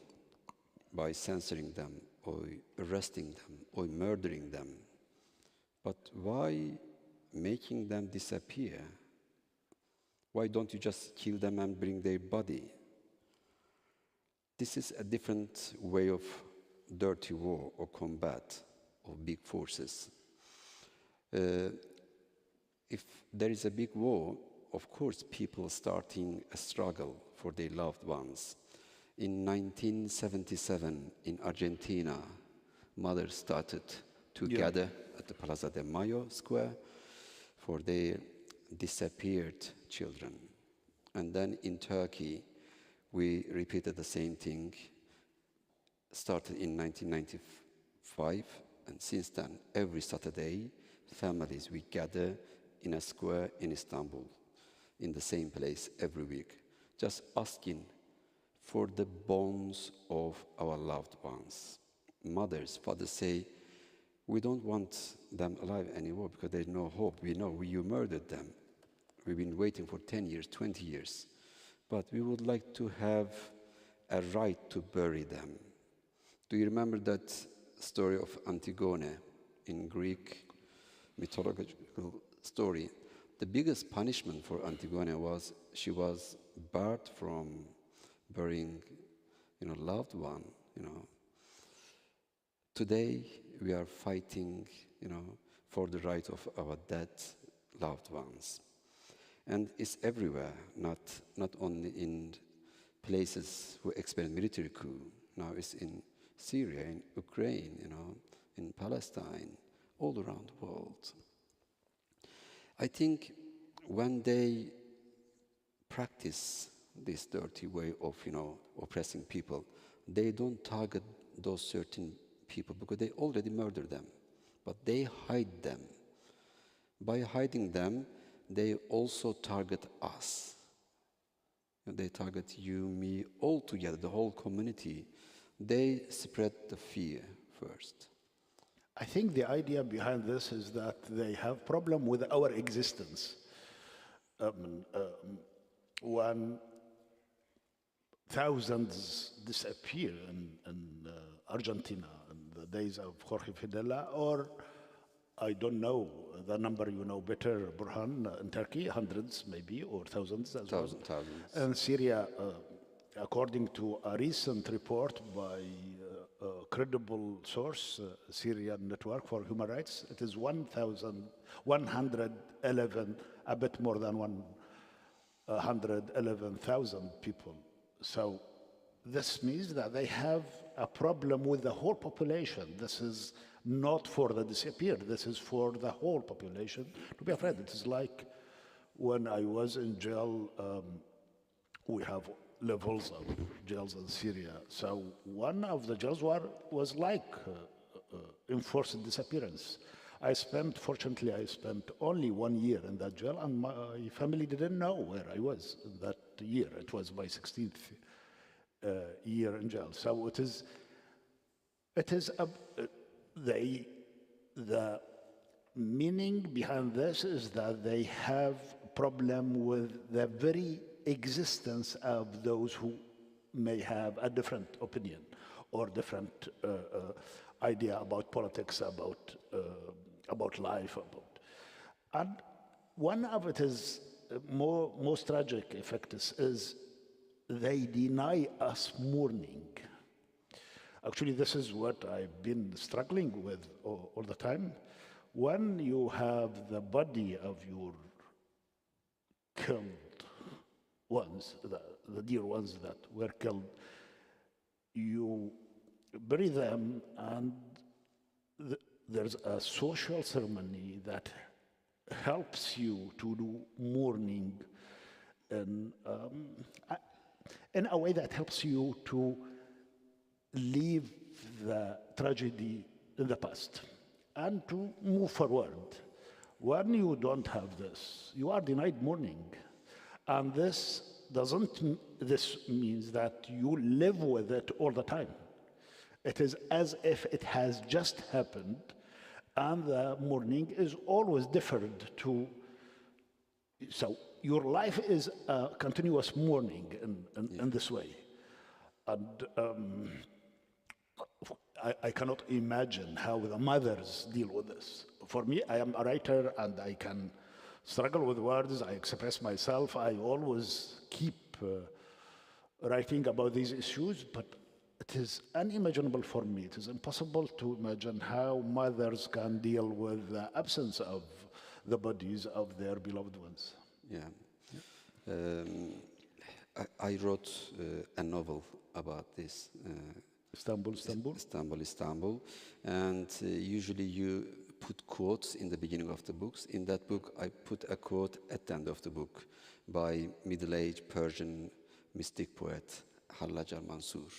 by censoring them or arresting them or murdering them. But why making them disappear? Why don't you just kill them and bring their body? This is a different way of dirty war or combat of big forces. If there is a big war, of course people starting a struggle for their loved ones. In 1977 in Argentina, mothers started to gather at the Plaza de Mayo Square for their disappeared children. And then in Turkey, we repeated the same thing, started in 1995, and since then, every Saturday, families, we gather in a square in Istanbul, in the same place every week, just asking for the bones of our loved ones. Mothers, fathers say, we don't want them alive anymore because there's no hope. We know you murdered them. We've been waiting for 10 years, 20 years. But we would like to have a right to bury them. Do you remember that story of Antigone in Greek mythological story? The biggest punishment for Antigone was she was barred from burying, loved one, Today, we are fighting, for the right of our dead loved ones. And it's everywhere, not only in places who experience military coup. Now it's in Syria, in Ukraine, in Palestine, all around the world. I think when they practice this dirty way of, oppressing people, they don't target those certain people because they already murdered them, but they hide them. By hiding them, they also target us. They target you, me, all together, the whole community. They spread the fear first. I think the idea behind this is that they have problem with our existence. When thousands disappear in Argentina in the days of Jorge Fidela, or I don't know the number you know better, Burhan, in Turkey, hundreds maybe, or thousands as well. Thousands. In Syria, according to a recent report by credible source, Syrian Network for Human Rights. It is 1,111, a bit more than 111,000 people. So this means that they have a problem with the whole population. This is not for the disappeared. This is for the whole population to be afraid. It is like when I was in jail, we have levels of jails in Syria. So one of the jails was like enforced disappearance. Fortunately, I spent only 1 year in that jail, and my family didn't know where I was in that year. It was my 16th year in jail. So the meaning behind this is that they have problem with the very existence of those who may have a different opinion or different idea about politics, about life, and one of it is most tragic effects is they deny us mourning. Actually, this is what I've been struggling with all the time. When you have the body of your killed ones, the dear ones that were killed, you bury them, and there's a social ceremony that helps you to do mourning in a way that helps you to leave the tragedy in the past and to move forward. When you don't have this, you are denied mourning. And this means that you live with it all the time. It is as if it has just happened, and the mourning is always deferred to. So your life is a continuous mourning in this way. And I cannot imagine how the mothers deal with this. For me, I am a writer and I can struggle with words, I express myself, I always keep writing about these issues, but it is unimaginable for me. It is impossible to imagine how mothers can deal with the absence of the bodies of their beloved ones. Yeah. I wrote a novel about this. Istanbul. And usually you put quotes in the beginning of the books. In that book, I put a quote at the end of the book by middle-aged Persian mystic poet Hallaj al-Mansur.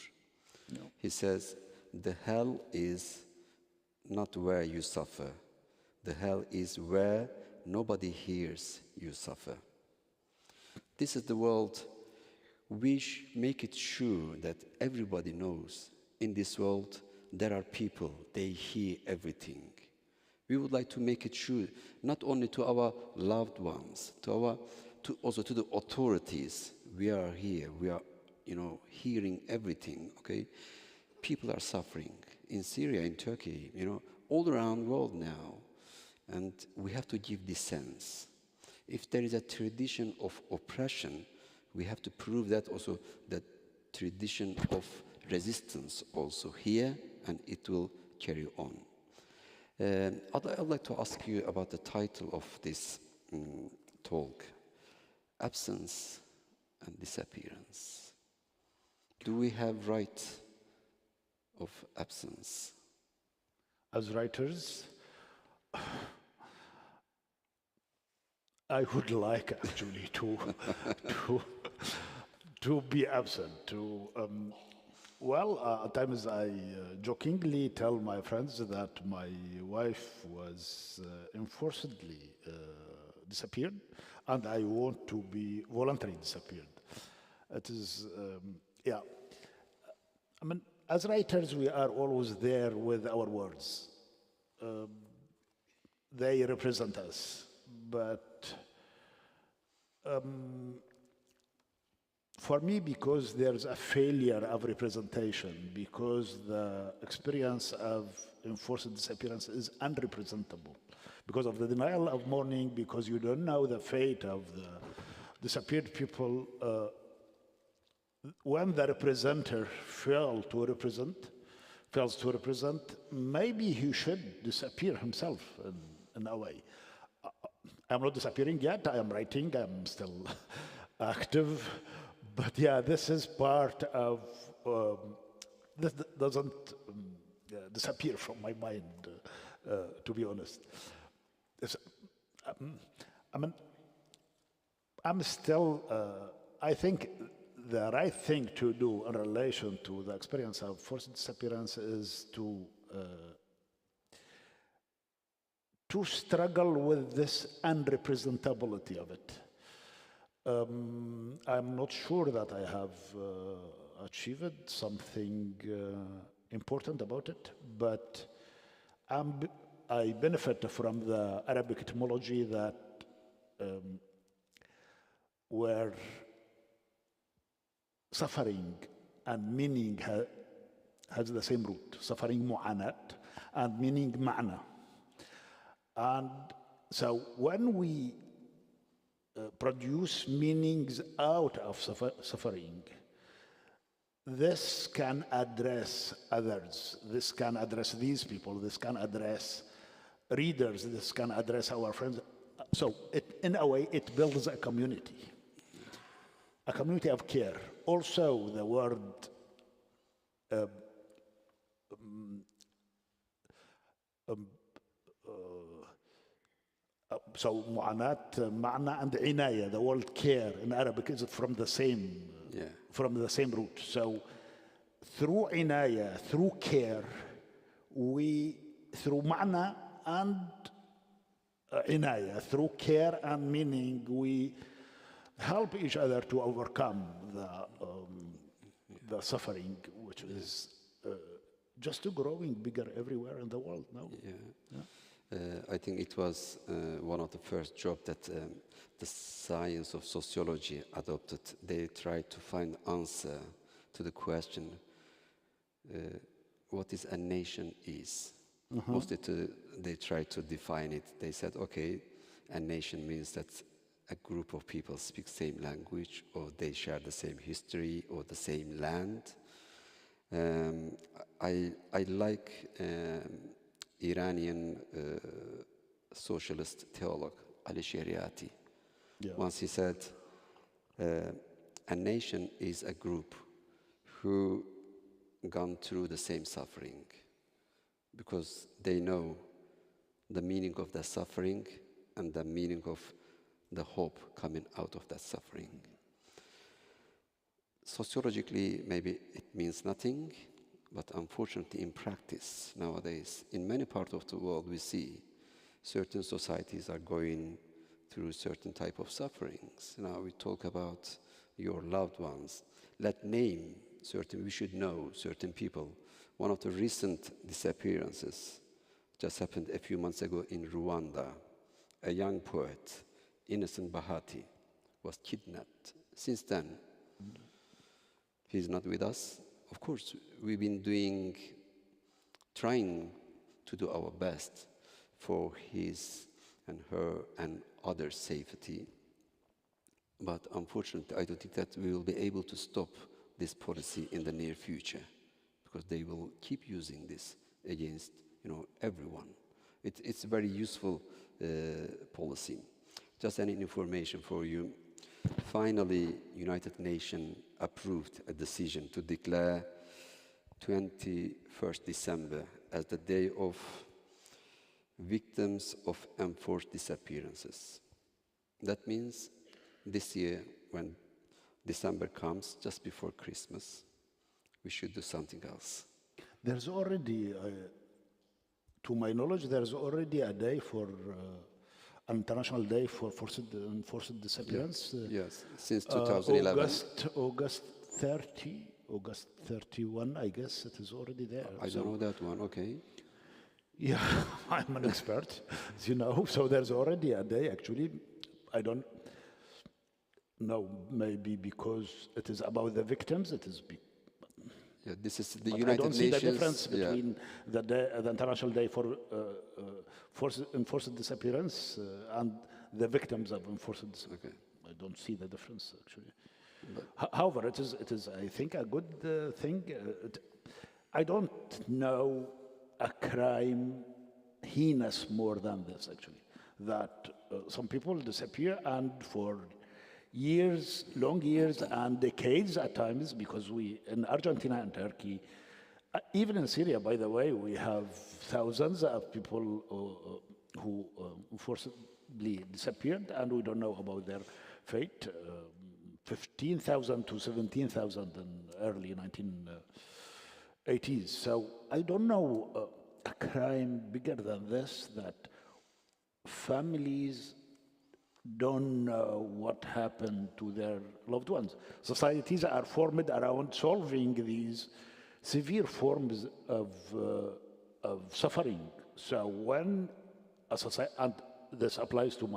No. He says, "The hell is not where you suffer. The hell is where nobody hears you suffer." This is the world. We make it sure that everybody knows in this world there are people, they hear everything. We would like to make it sure, not only to our loved ones, also to the authorities. We are here, we are, hearing everything, okay? People are suffering in Syria, in Turkey, all around the world now. And we have to give this sense. If there is a tradition of oppression, we have to prove that also, that tradition of resistance also here, and it will carry on. I'd like to ask you about the title of this talk, Absence and Disappearance. Do we have right of absence? As writers, I would like actually to be absent. At times I jokingly tell my friends that my wife was enforcedly disappeared, and I want to be voluntarily disappeared. It is, as writers, we are always there with our words. They represent us, but for me, because there's a failure of representation, because the experience of enforced disappearance is unrepresentable, because of the denial of mourning, because you don't know the fate of the disappeared people, when the representer failed to represent, fails to represent, maybe he should disappear himself in a way. I'm not disappearing yet. I am writing. I'm still active. But yeah, this is part of, this doesn't disappear from my mind, to be honest. I mean, I'm still, I think the right thing to do in relation to the experience of forced disappearance is to struggle with this unrepresentability of it. I'm not sure that I have achieved something important about it, but I benefit from the Arabic etymology that where suffering and meaning has the same root. Suffering mu'anat and meaning ma'na. And so when we produce meanings out of suffering, this can address others. This can address these people. This can address readers. This can address our friends. So in a way, it builds a community of care. Also, the word so mu'anat, ma'na, and inaya, the word care in Arabic is from the same root. So through inaya, through care, through ma'na and inaya, through care and meaning, we help each other to overcome the suffering, which is just growing bigger everywhere in the world now. I think it was one of the first jobs that the science of sociology adopted. They tried to find answer to the question, what is a nation is? Mostly they tried to define it. They said, okay, a nation means that a group of people speak same language, or they share the same history, or the same land. I like Iranian socialist theologue Ali Shariati. Once he said, a nation is a group who gone through the same suffering, because they know the meaning of the suffering and the meaning of the hope coming out of that suffering. Sociologically, maybe it means nothing, but unfortunately in practice nowadays, in many parts of the world, we see certain societies are going through certain type of sufferings. Now we talk about your loved ones. Let name certain, we should know certain people. One of the recent disappearances just happened a few months ago in Rwanda. A young poet, Innocent Bahati, was kidnapped. Since then, he's not with us. Of course, we've been trying to do our best for his and her and others' safety. But unfortunately, I don't think that we will be able to stop this policy in the near future, because they will keep using this against everyone. It's a very useful policy. Just any information for you. Finally, United Nations approved a decision to declare 21st December as the Day of Victims of Enforced Disappearances. That means this year, when December comes, just before Christmas, we should do something else. There's already, to my knowledge, there's already a day for an international day for enforced disappearance. Yes, since 2011. August 30, August 31, I guess it is already there. I don't know that one, okay. Yeah, I'm an expert, as you know, so there's already a day, actually. I don't know, maybe because it is about the victims, it is yeah, this is the but United I don't see Nations. the difference between the International Day for enforced disappearance and the victims of enforced disappearance. Okay. I don't see the difference, actually. However, it is, I think, a good thing. I don't know a crime heinous more than this, actually, that some people disappear and for years, long years and decades at times, because in Argentina and Turkey, even in Syria, by the way, we have thousands of people who forcibly disappeared and we don't know about their fate. 15,000 to 17,000 in early 1980s. So I don't know a crime bigger than this, that families don't know what happened to their loved ones. Societies are formed around solving these severe forms of suffering. So when a society, and this applies to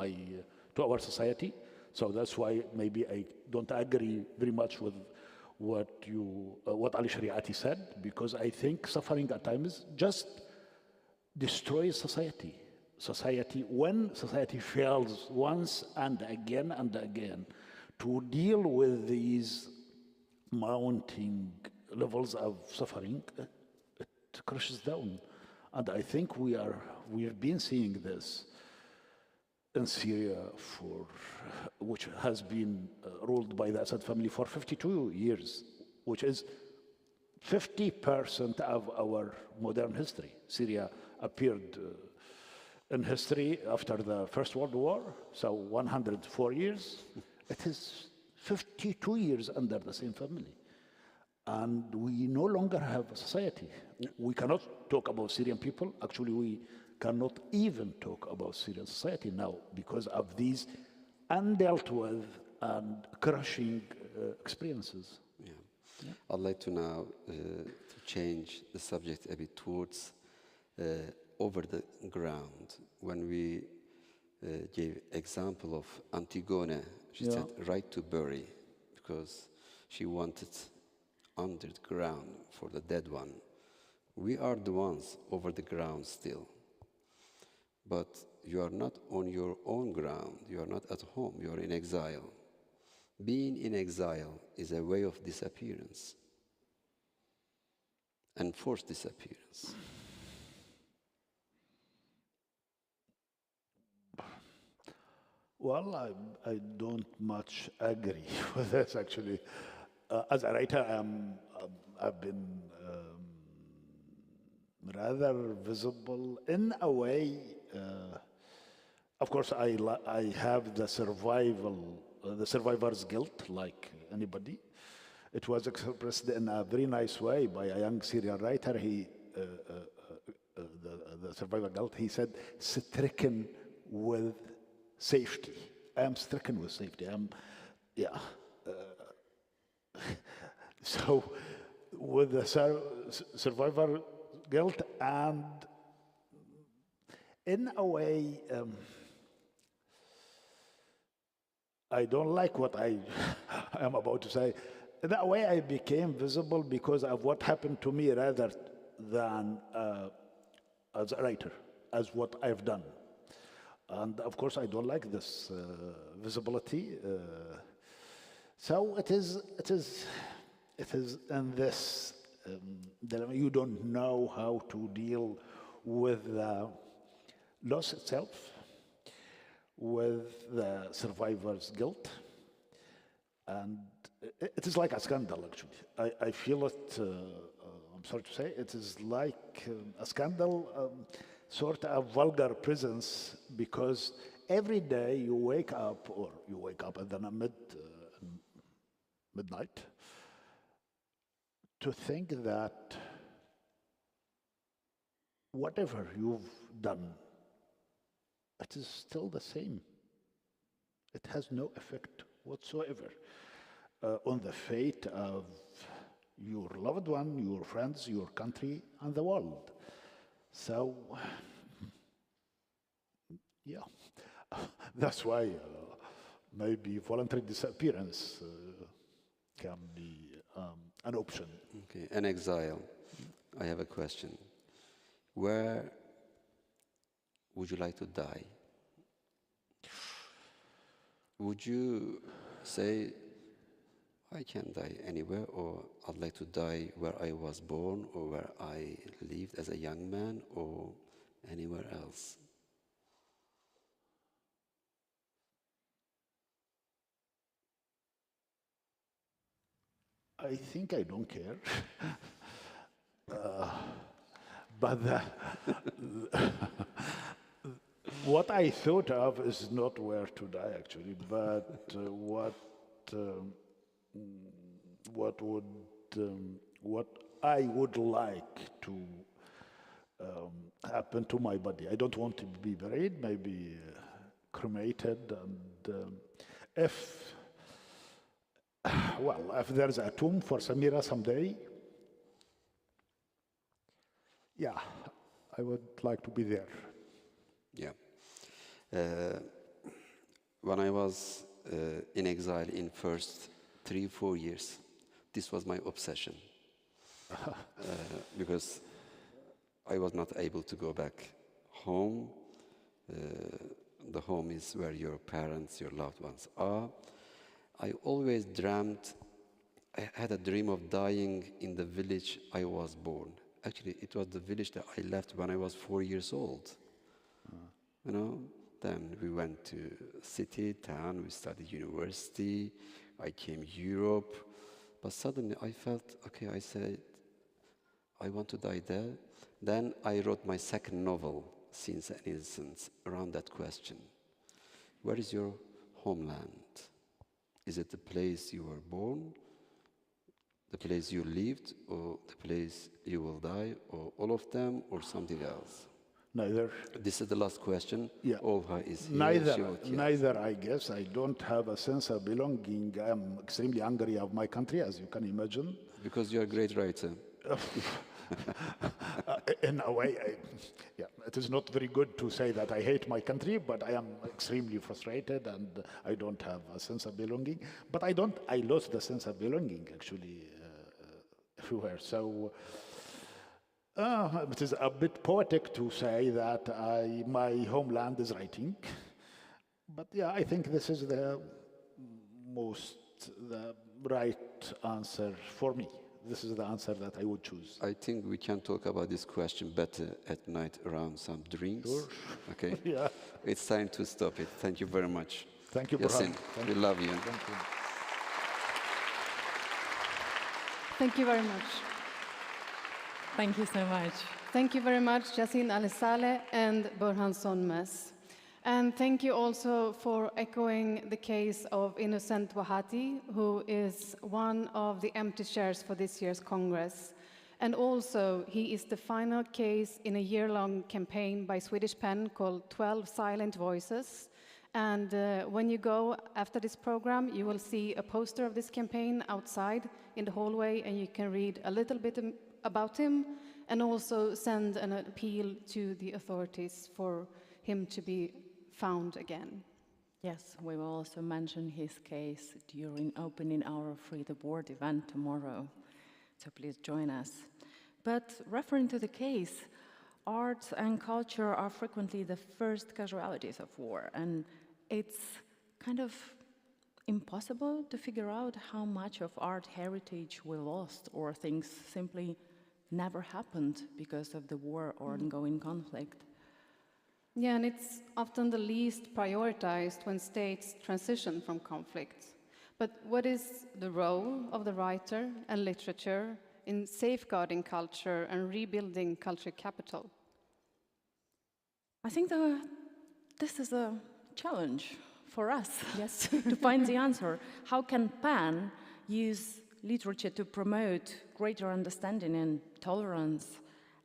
our society, so that's why maybe I don't agree very much with what Ali Shariati said, because I think suffering at times just destroys society. When society fails once and again to deal with these mounting levels of suffering, it crashes down. And I think we've been seeing this in Syria, which has been ruled by the Assad family for 52 years, which is 50% of our modern history. Syria appeared in history after the First World War, so 104 years. It is 52 years under the same family. And we no longer have a society. We cannot talk about Syrian people. Actually, we cannot even talk about Syrian society now because of these undealt with and crushing experiences. Yeah. I'd like to now to change the subject a bit towards over the ground. When we gave example of Antigone, she said right to bury because she wanted under the ground for the dead one. We are the ones over the ground still. But you are not on your own ground. You are not at home. You are in exile. Being in exile is a way of disappearance, enforced disappearance. Well, I don't much agree with this, actually. As a writer, I've been rather visible in a way. Of course, I have the survivor's guilt, like anybody. It was expressed in a very nice way by a young Syrian writer. The survivor guilt, he said, stricken with safety. I am stricken with safety. So with the survivor guilt, and in a way, I don't like what I am about to say. In that way, I became visible because of what happened to me rather than as a writer, as what I've done. And of course, I don't like this visibility. So it is in this dilemma. You don't know how to deal with the loss itself, with the survivor's guilt, and it is like a scandal, actually. I feel it, I'm sorry to say, it is like a scandal, sort of vulgar presence, because every day you wake up, or you wake up at the midnight, to think that whatever you've done, it is still the same. It has no effect whatsoever on the fate of your loved one, your friends, your country, and the world. So, yeah, that's why maybe voluntary disappearance can be an option. Okay, an exile. I have a question. Where would you like to die? Would you say, I can die anywhere, or I'd like to die where I was born, or where I lived as a young man, or anywhere else. I think I don't care. But what I thought of is not where to die, actually, but what I would like to happen to my body. I don't want to be buried, maybe cremated, and if there's a tomb for Samira someday, yeah, I would like to be there. Yeah. When I was in exile in first 3-4 years, this was my obsession. Because I was not able to go back home. The home is where your parents, your loved ones are. I always dreamt, I had a dream of dying in the village I was born. Actually, it was the village that I left when I was 4 years old. You know, then we went to city, town, we studied university, I came Europe, but suddenly I felt, okay, I said, I want to die there. Then I wrote my second novel, Sins and Innocence, around that question. Where is your homeland? Is it the place you were born, the place you lived, or the place you will die, or all of them, or something else? Neither. This is the last question. Yeah. Olha is here. Neither, I guess. I don't have a sense of belonging. I'm extremely angry of my country, as you can imagine. Because you're a great writer. In a way, it is not very good to say that I hate my country, but I am extremely frustrated and I don't have a sense of belonging. But I lost the sense of belonging, actually, everywhere. So it is a bit poetic to say that my homeland is writing. But yeah, I think this is the right answer for me. This is the answer that I would choose. I think we can talk about this question better at night around some drinks. Sure. Okay? Yeah. It's time to stop it. Thank you very much. Thank you, Yassin, Burhan. we love you. Thank you. Thank you very much. Thank you so much. Thank you very much, Yassin Al-Haj Saleh and Burhan Sönmez. And thank you also for echoing the case of Innocent Wahati, who is one of the empty chairs for this year's Congress. And also, he is the final case in a year-long campaign by Swedish Pen called 12 Silent Voices. And when you go after this program, you will see a poster of this campaign outside in the hallway, and you can read a little bit about him, and also send an appeal to the authorities for him to be found again. Yes, we will also mention his case during opening our Free the Board event tomorrow. So please join us. But referring to the case, art and culture are frequently the first casualties of war, and it's kind of impossible to figure out how much of art heritage we lost, or things simply never happened because of the war or ongoing conflict. Yeah, and it's often the least prioritized when states transition from conflict. But what is the role of the writer and literature in safeguarding culture and rebuilding culture capital? I think this is a challenge for us, yes, to find the answer. How can PAN use literature to promote greater understanding and tolerance?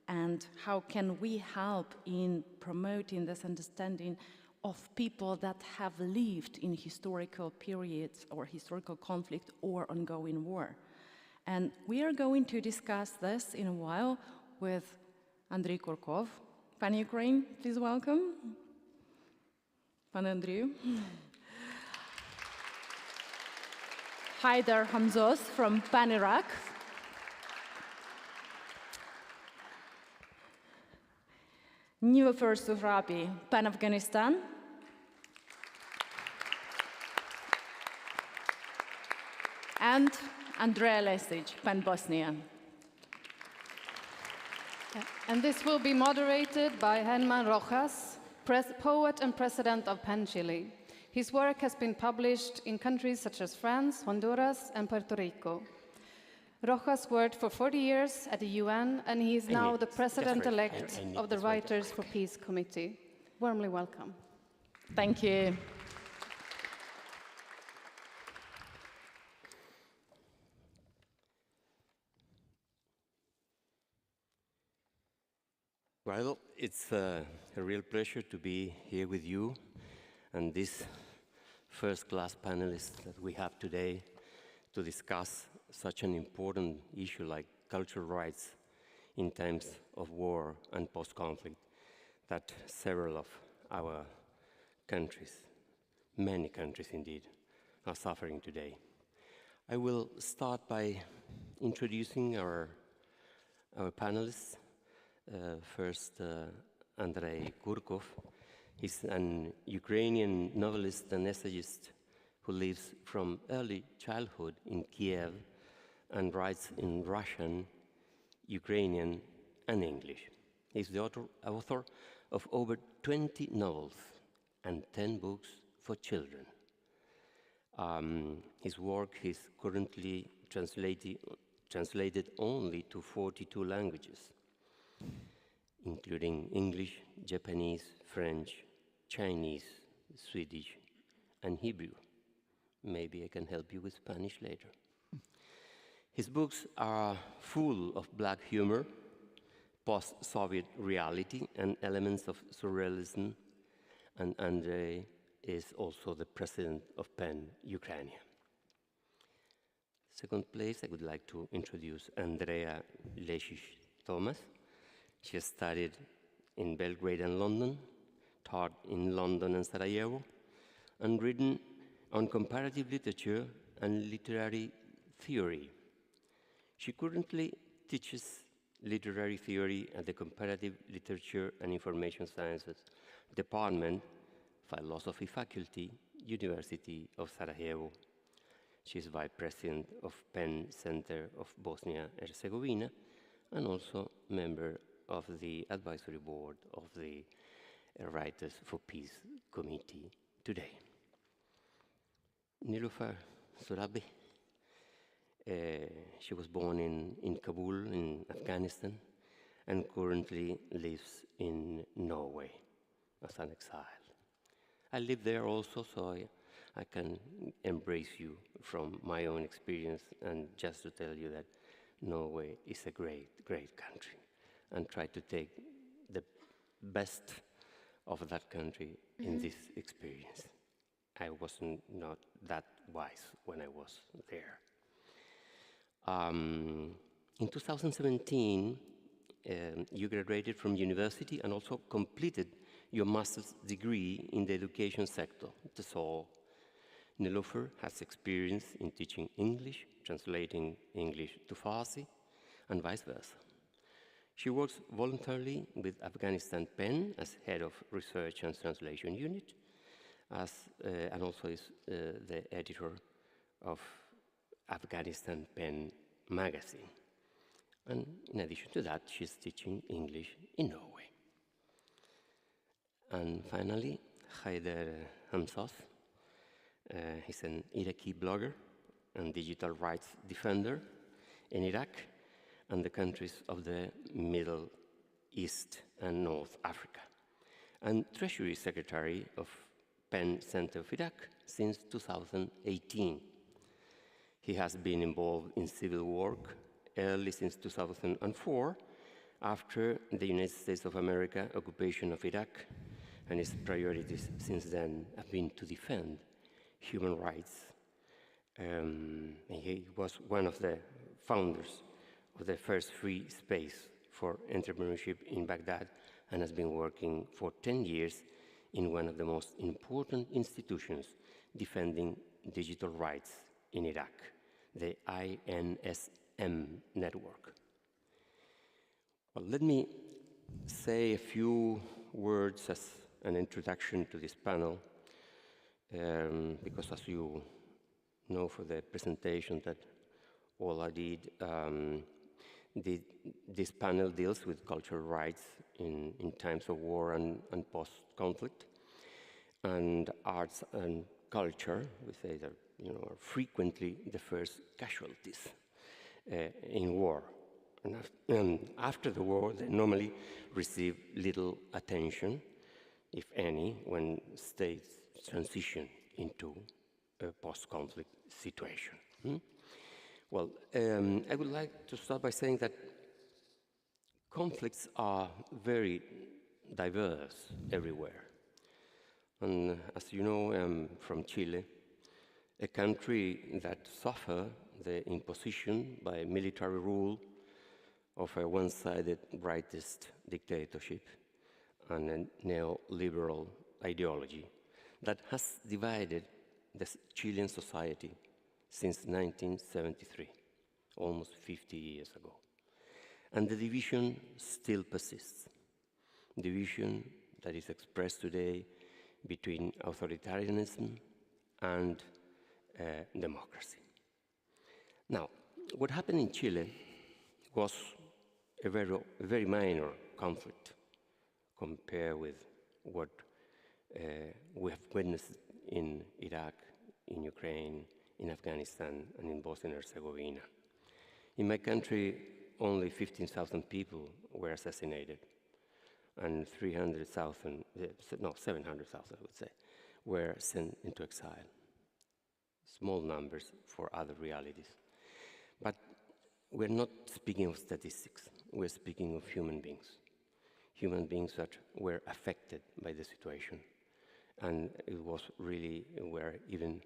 And how can we help in promoting this understanding of people that have lived in historical periods or historical conflict or ongoing war? And we are going to discuss this in a while with Andrei Kurkov, PAN Ukraine, please welcome. Pan Andrew. Haidar Hamzos from PAN Iraq. Nilüfer Suhrabi, PAN Afghanistan. and Andrea Lesic, Pan-Bosnian. And this will be moderated by Herman Rojas, poet and president of PEN Chile. His work has been published in countries such as France, Honduras, and Puerto Rico. Rojas worked for 40 years at the UN, and he is now the president-elect of the Writers for Peace Committee. Warmly welcome. Thank you. Well, it's a real pleasure to be here with you and these first-class panelists that we have today to discuss such an important issue like cultural rights in times of war and post-conflict that several of our countries, many countries indeed, are suffering today. I will start by introducing our panelists. First, Andrei Kurkov. He's an Ukrainian novelist and essayist who lives from early childhood in Kiev and writes in Russian, Ukrainian, and English. He's the author of over 20 novels and 10 books for children. His work is currently translated only to 42 languages, including English, Japanese, French, Chinese, Swedish, and Hebrew. Maybe I can help you with Spanish later. His books are full of black humor, post-Soviet reality, and elements of surrealism, and Andrei is also the president of PEN Ukraine. Second place, I would like to introduce Andrea Lesic-Thomas. She has studied in Belgrade and London, taught in London and Sarajevo, and written on comparative literature and literary theory. She currently teaches literary theory at the Comparative Literature and Information Sciences Department, Philosophy Faculty, University of Sarajevo. She is vice president of PEN Center of Bosnia-Herzegovina and also member of the advisory board of the Writers for Peace Committee today. Niloufar Sorabi. She was born in Kabul, in Afghanistan, and currently lives in Norway as an exile. I live there also, so I can embrace you from my own experience, and just to tell you that Norway is a great, great country, and try to take the best of that country in this experience. I was not that wise when I was there. In 2017, you graduated from university and also completed your master's degree in the education sector. That's all. Niloufar has experience in teaching English, translating English to Farsi, and vice versa. She works voluntarily with Afghanistan PEN as head of research and translation unit, and also is the editor of Afghanistan PEN magazine. And in addition to that, she's teaching English in Norway. And finally, Haider Hamzat. He's an Iraqi blogger and digital rights defender in Iraq and the countries of the Middle East and North Africa, and Treasury Secretary of PEN Center of Iraq since 2018. He has been involved in civil work early since 2004, after the United States of America occupation of Iraq, and his priorities since then have been to defend human rights. He was one of the founders of the first free space for entrepreneurship in Baghdad, and has been working for 10 years in one of the most important institutions defending digital rights in Iraq, the INSM network. Well, let me say a few words as an introduction to this panel, because as you know for the presentation that Ola did. This panel deals with cultural rights in times of war and post-conflict. And arts and culture, we say that, are frequently the first casualties in war. And after the war, they normally receive little attention, if any, when states transition into a post-conflict situation. Well, I would like to start by saying that conflicts are very diverse everywhere. And as you know, I'm from Chile, a country that suffered the imposition by military rule of a one-sided rightist dictatorship and a neoliberal ideology that has divided the Chilean society since 1973, almost 50 years ago. And the division still persists. Division that is expressed today between authoritarianism and democracy. Now, what happened in Chile was a very minor conflict compared with what we have witnessed in Iraq, in Ukraine, in Afghanistan, and in Bosnia and Herzegovina. In my country, only 15,000 people were assassinated, and 700,000, I would say, were sent into exile. Small numbers for other realities. But we're not speaking of statistics, we're speaking of human beings that were affected by the situation. And it was really, we're even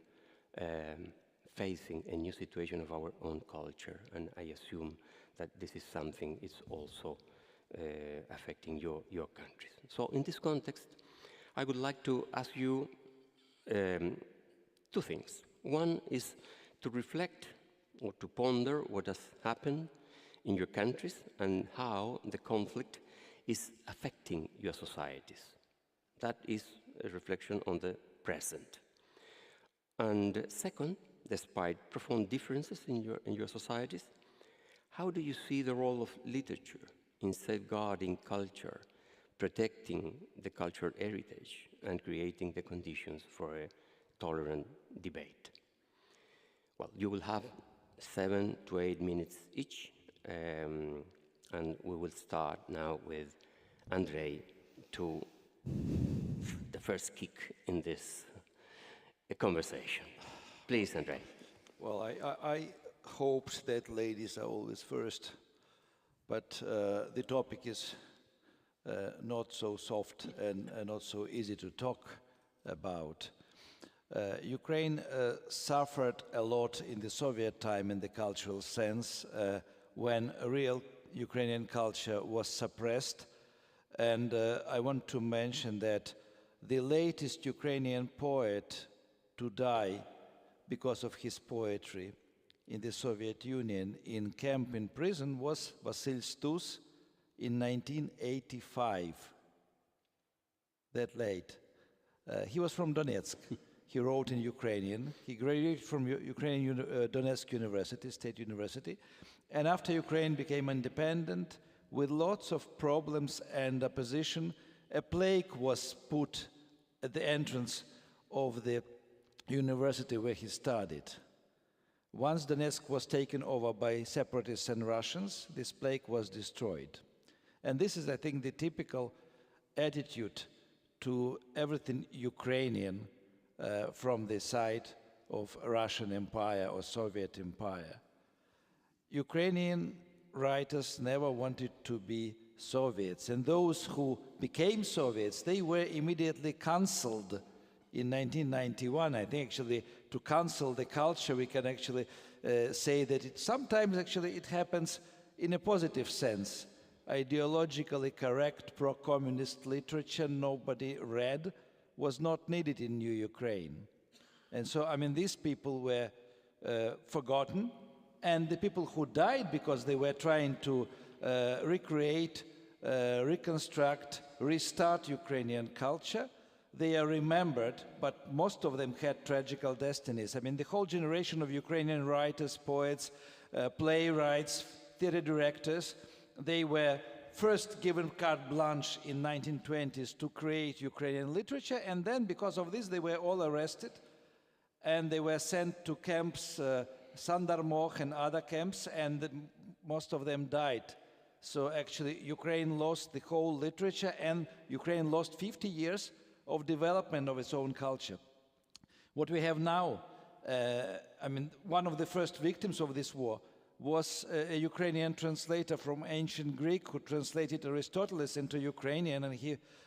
facing a new situation of our own culture, and I assume that this is something it's also affecting your countries. So in this context, I would like to ask you two things. One is to reflect or to ponder what has happened in your countries and how the conflict is affecting your societies. That is a reflection on the present. And second, despite profound differences in your societies, how do you see the role of literature in safeguarding culture, protecting the cultural heritage, and creating the conditions for a tolerant debate? Well, you will have 7 to 8 minutes each, and we will start now with Andrei to the first kick in this conversation. Please, Andrei. Well, I hoped that ladies are always first, but the topic is not so soft and not so easy to talk about. Ukraine suffered a lot in the Soviet time in the cultural sense when real Ukrainian culture was suppressed. And I want to mention that the latest Ukrainian poet to die because of his poetry in the Soviet Union in camp in prison was Vasil Stus in 1985. That late. He was from Donetsk. He wrote in Ukrainian. He graduated from Ukrainian Donetsk University, State University. And after Ukraine became independent, with lots of problems and opposition, a plaque was put at the entrance of the university where he studied. Once Donetsk was taken over by separatists and Russians, this plaque was destroyed. And this is, I think, the typical attitude to everything Ukrainian from the side of Russian Empire or Soviet Empire. Ukrainian writers never wanted to be Soviets, and those who became Soviets, they were immediately cancelled in 1991. I think actually to cancel the culture, we can actually say that sometimes actually it happens in a positive sense. Ideologically correct pro-communist literature nobody read was not needed in New Ukraine. And so, I mean, these people were forgotten, and the people who died because they were trying to recreate, reconstruct, restart Ukrainian culture, they are remembered, but most of them had tragical destinies. I mean, the whole generation of Ukrainian writers, poets, playwrights, theater directors, they were first given carte blanche in 1920s to create Ukrainian literature, and then because of this they were all arrested and they were sent to camps, Sandarmoch and other camps, and most of them died. So actually Ukraine lost the whole literature, and Ukraine lost 50 years of development of its own culture. What we have now, I mean, one of the first victims of this war was a Ukrainian translator from ancient Greek who translated Aristotle into Ukrainian, and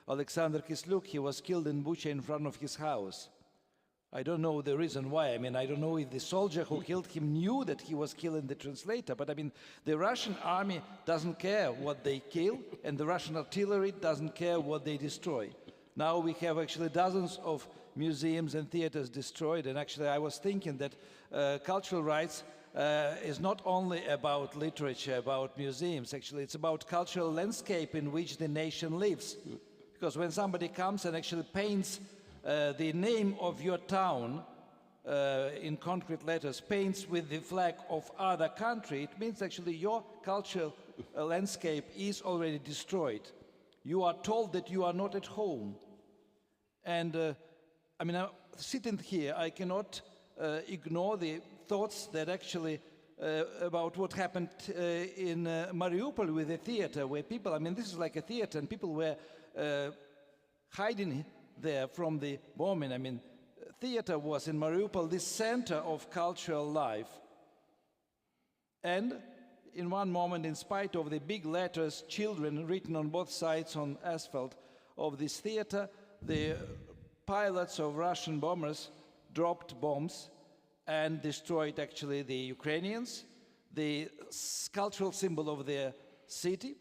Alexander Kisluk, he was killed in Bucha in front of his house. I don't know the reason why. I mean, I don't know if the soldier who killed him knew that he was killing the translator, but I mean, the Russian army doesn't care what they kill, and the Russian artillery doesn't care what they destroy. Now we have actually dozens of museums and theaters destroyed, and actually I was thinking that cultural rights is not only about literature, about museums. Actually, it's about cultural landscape in which the nation lives. Because when somebody comes and actually paints the name of your town in concrete letters, paints with the flag of other country, it means actually your cultural landscape is already destroyed. You are told that you are not at home. And I mean, sitting here, I cannot ignore the thoughts that actually about what happened in Mariupol with the theater, where people, I mean, this is like a theater, and people were hiding there from the bombing. I mean, theater was in Mariupol the center of cultural life. And in one moment, in spite of the big letters, children, written on both sides on asphalt of this theater, the pilots of Russian bombers dropped bombs and destroyed actually the Ukrainians, the cultural symbol of their city.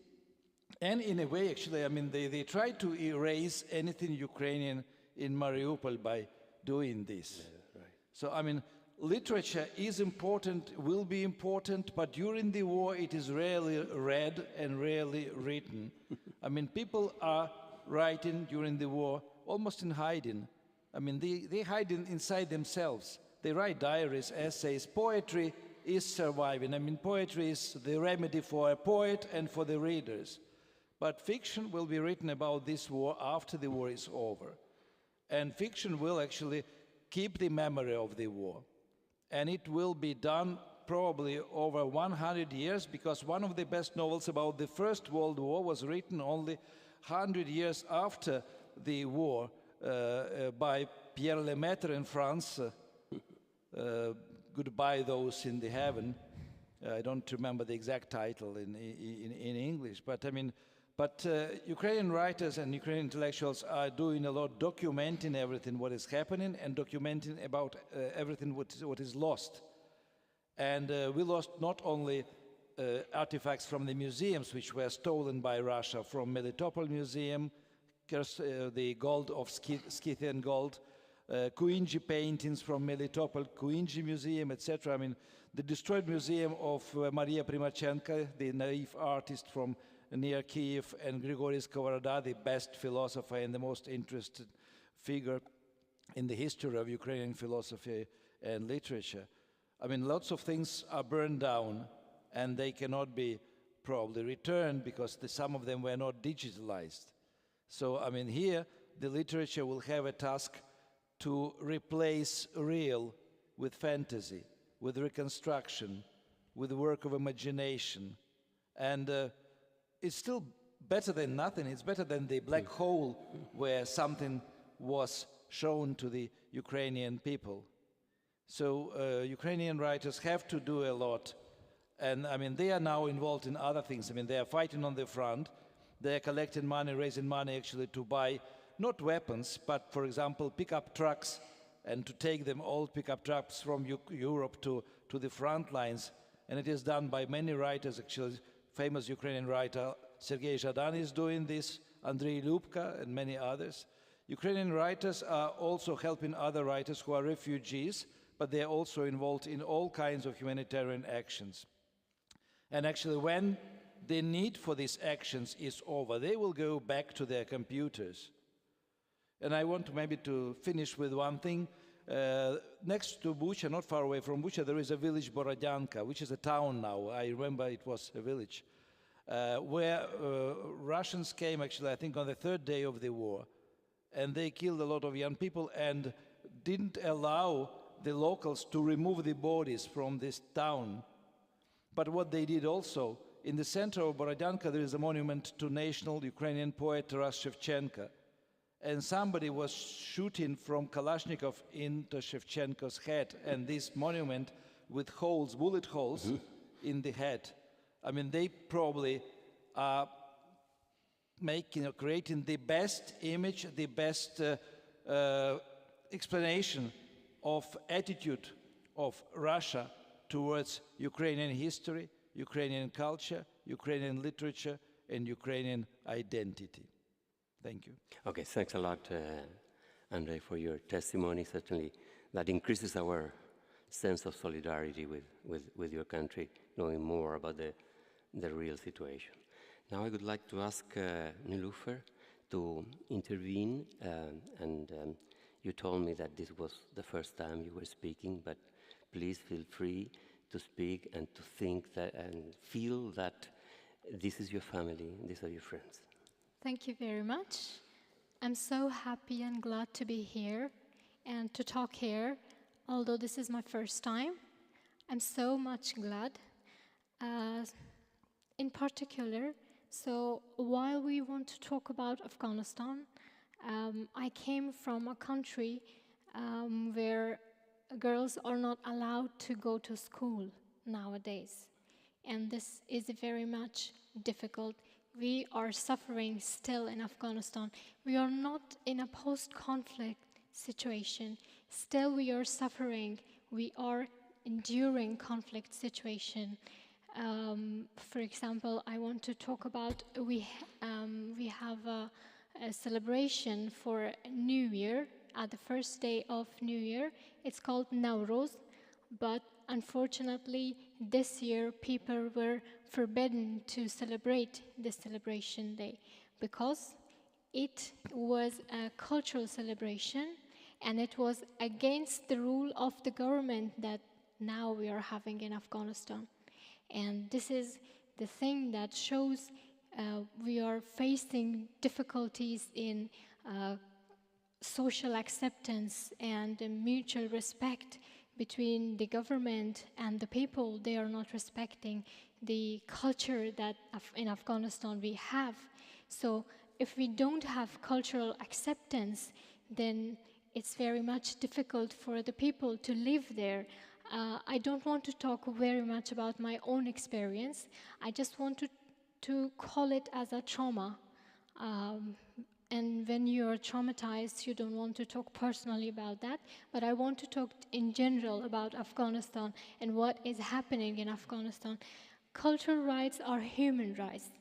And in a way, actually, I mean, they tried to erase anything Ukrainian in Mariupol by doing this. Yeah, right. So, I mean, literature is important, will be important, but during the war it is rarely read and rarely written. I mean, people are writing during the war almost in hiding. I mean, they hide inside themselves. They write diaries, essays. Poetry is surviving. I mean, poetry is the remedy for a poet and for the readers. But fiction will be written about this war after the war is over. And fiction will actually keep the memory of the war. And it will be done probably over 100 years, because one of the best novels about the First World War was written only 100 years after the war by Pierre Lemaitre in France, Goodbye Those in the Heaven. I don't remember the exact title in English, but I mean, Ukrainian writers and Ukrainian intellectuals are doing a lot, documenting everything what is happening and documenting about everything what is lost. And we lost not only artifacts from the museums which were stolen by Russia, from Melitopol Museum, the gold of Scythian gold, Kuinji paintings from Melitopol, Kuinji Museum, etc. I mean, the destroyed museum of Maria Primachenko, the naive artist from near Kiev, and Grigory Skovoroda, the best philosopher and the most interested figure in the history of Ukrainian philosophy and literature. I mean, lots of things are burned down, and they cannot be probably returned because some of them were not digitalized. So, I mean, here the literature will have a task to replace real with fantasy, with reconstruction, with work of imagination. And it's still better than nothing. It's better than the black hole where something was shown to the Ukrainian people. So Ukrainian writers have to do a lot. And I mean, they are now involved in other things. I mean, they are fighting on the front. They are collecting money, raising money actually to buy not weapons, but for example, pickup trucks, and to take them all pickup trucks from Europe to the front lines. And it is done by many writers, actually. Famous Ukrainian writer Sergei Zhadan is doing this, Andrei Lyubka and many others. Ukrainian writers are also helping other writers who are refugees, but they are also involved in all kinds of humanitarian actions. And actually, when the need for these actions is over, they will go back to their computers. And I want to maybe to finish with one thing. Next to Bucha, not far away from Bucha, there is a village, Borodyanka, which is a town now. I remember it was a village, where Russians came, actually, I think on the third day of the war, and they killed a lot of young people and didn't allow the locals to remove the bodies from this town. But what they did also, in the center of Borodyanka, there is a monument to national Ukrainian poet Taras Shevchenko. And somebody was shooting from Kalashnikov into Shevchenko's head, and this monument with holes, bullet holes in the head. I mean, they probably are making or creating the best image, the best explanation of attitude of Russia towards Ukrainian history, Ukrainian culture, Ukrainian literature, and Ukrainian identity. Thank you. Okay, thanks a lot, Andrei, for your testimony. Certainly, that increases our sense of solidarity with your country, knowing more about the real situation. Now I would like to ask Niloufer to intervene, and you told me that this was the first time you were speaking, but please feel free to speak and to think that and feel that this is your family, these are your friends. Thank you very much. I'm so happy and glad to be here and to talk here, although this is my first time. I'm so much glad. In particular, so while we want to talk about Afghanistan, I came from a country where girls are not allowed to go to school nowadays. And this is very much difficult. We are suffering still in Afghanistan. We are not in a post-conflict situation. Still we are suffering. We are enduring conflict situation. For example, I want to talk about, we have a celebration for New Year, at the first day of New Year. It's called Nowruz, but unfortunately, this year people were forbidden to celebrate this celebration day because it was a cultural celebration and it was against the rule of the government that now we are having in Afghanistan. And this is the thing that shows we are facing difficulties in social acceptance and mutual respect between the government and the people. They are not respecting the culture that in Afghanistan we have. So if we don't have cultural acceptance, then it's very much difficult for the people to live there. I don't want to talk very much about my own experience. I just want to call it as a trauma. And when you are traumatized, you don't want to talk personally about that. But I want to talk in general about Afghanistan and what is happening in Afghanistan. Cultural rights are human rights.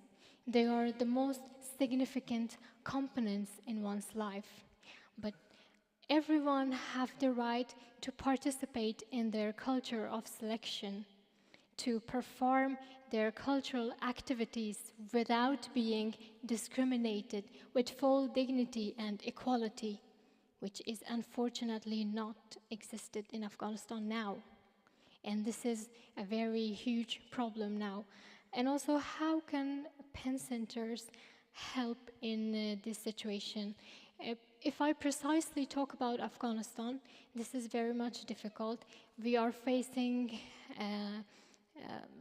They are the most significant components in one's life. But everyone has the right to participate in their culture of selection, to perform their cultural activities without being discriminated, with full dignity and equality, which is unfortunately not existed in Afghanistan now. And this is a very huge problem now. And also, how can pen centers help in this situation? If I precisely talk about Afghanistan, this is very much difficult. We are facing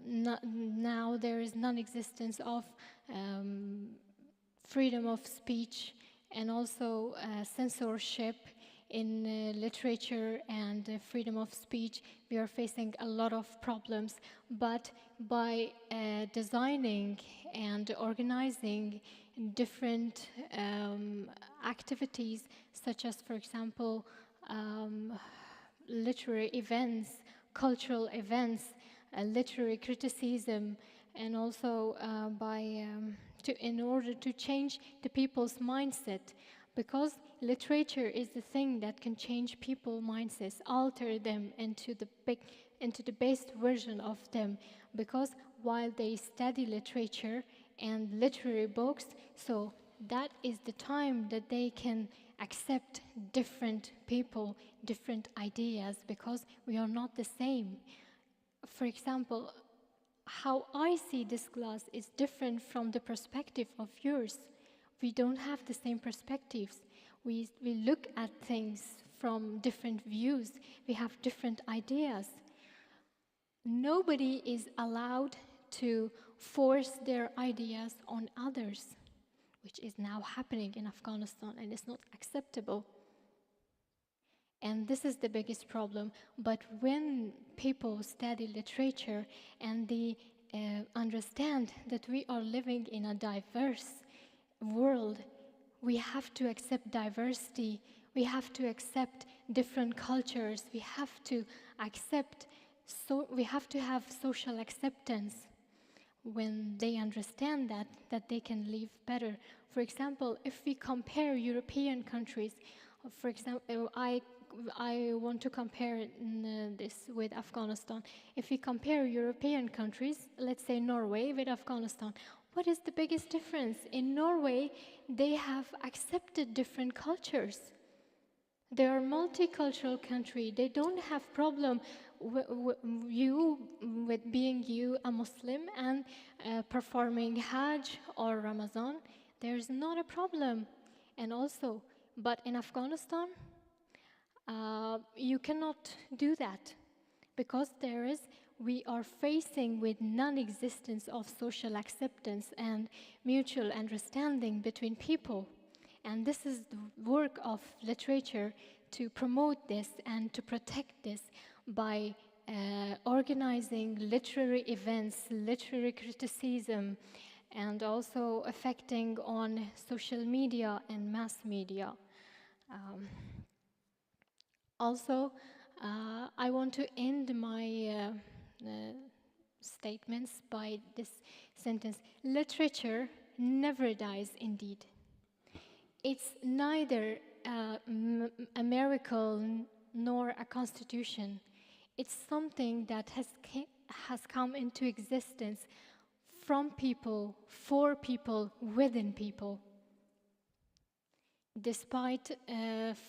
now there is non-existence of freedom of speech and also censorship in literature and freedom of speech. We are facing a lot of problems, but by designing and organizing different activities, such as, for example, literary events, cultural events, literary criticism, and also in order to change the people's mindset, because literature is the thing that can change people's mindsets, alter them into the best version of them, because while they study literature and literary books, so that is the time that they can accept different people, different ideas, because we are not the same. For example, how I see this glass is different from the perspective of yours. We don't have the same perspectives. We look at things from different views. We have different ideas. Nobody is allowed to force their ideas on others, which is now happening in Afghanistan, and it's not acceptable. And this is the biggest problem. But when people study literature and they understand that we are living in a diverse world, we have to accept diversity, we have to accept different cultures, we have to accept, we have to have social acceptance. When they understand that they can live better. For example, if we compare European countries, for example, I want to compare this with Afghanistan. If we compare European countries, let's say Norway with Afghanistan, what is the biggest difference? In Norway, they have accepted different cultures. They are a multicultural country. They don't have problem with being a Muslim and performing Hajj or Ramadan. There's not a problem. And also, but in Afghanistan, you cannot do that because we are facing with non-existence of social acceptance and mutual understanding between people. And this is the work of literature to promote this and to protect this by organizing literary events, literary criticism, and also affecting on social media and mass media. Also, I want to end my statements by this sentence: literature never dies indeed. It's neither a miracle nor a constitution. It's something that has come into existence from people, for people, within people. Despite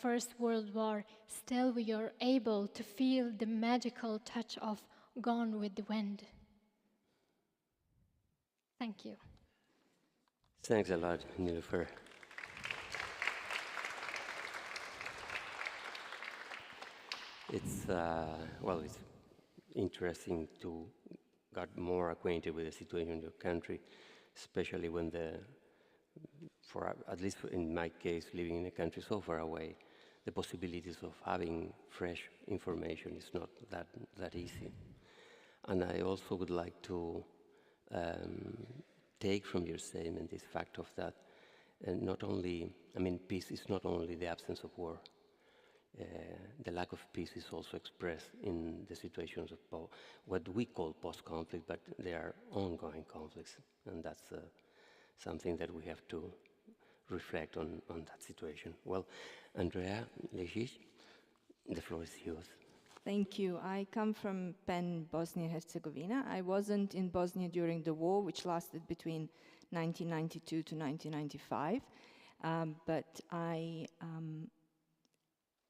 First World War, still we are able to feel the magical touch of Gone with the Wind. Thank you. Thanks a lot, Nilofer. It's it's interesting to get more acquainted with the situation in your country, especially when at least in my case, living in a country so far away, the possibilities of having fresh information is not that easy. And I also would like to take from your statement this fact of that, peace is not only the absence of war. The lack of peace is also expressed in the situations of what we call post-conflict, but they are ongoing conflicts, and that's something that we have to reflect on that situation. Well, Andrea Lejic, the floor is yours. Thank you. I come from Pen, Bosnia-Herzegovina. I wasn't in Bosnia during the war, which lasted between 1992 to 1995, but I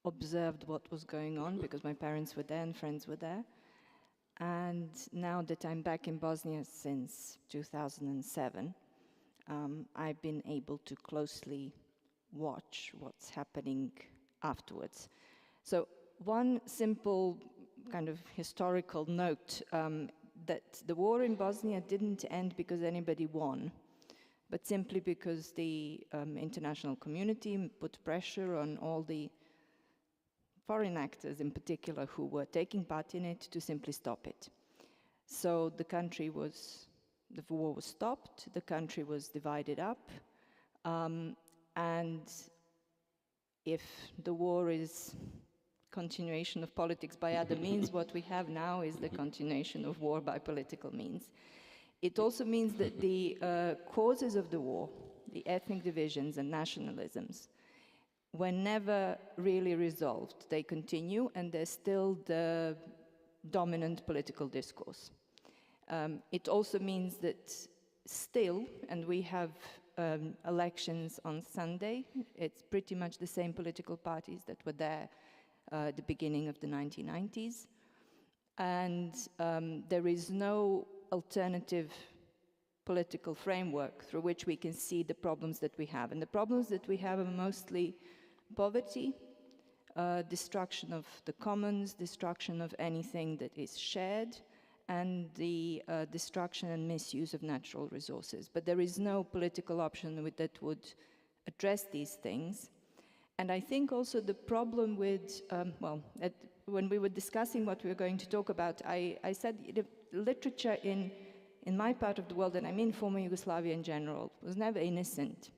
observed what was going on because my parents were there and friends were there. And now that I'm back in Bosnia since 2007, I've been able to closely watch what's happening afterwards. So one simple kind of historical note, that the war in Bosnia didn't end because anybody won, but simply because the international community put pressure on all the foreign actors in particular who were taking part in it to simply stop it. So the war was stopped, the country was divided up, and if the war is continuation of politics by other means, what we have now is the continuation of war by political means. It also means that the causes of the war, the ethnic divisions and nationalisms, were never really resolved. They continue, and they're still the dominant political discourse. It also means that still, and we have elections on Sunday. It's pretty much the same political parties that were there at the beginning of the 1990s. And there is no alternative political framework through which we can see the problems that we have. And the problems that we have are mostly poverty, destruction of the commons, destruction of anything that is shared, and the destruction and misuse of natural resources. But there is no political option that would address these things. And I think also the problem with, when we were discussing what we were going to talk about, I said the literature in my part of the world, and I mean former Yugoslavia in general, was never innocent.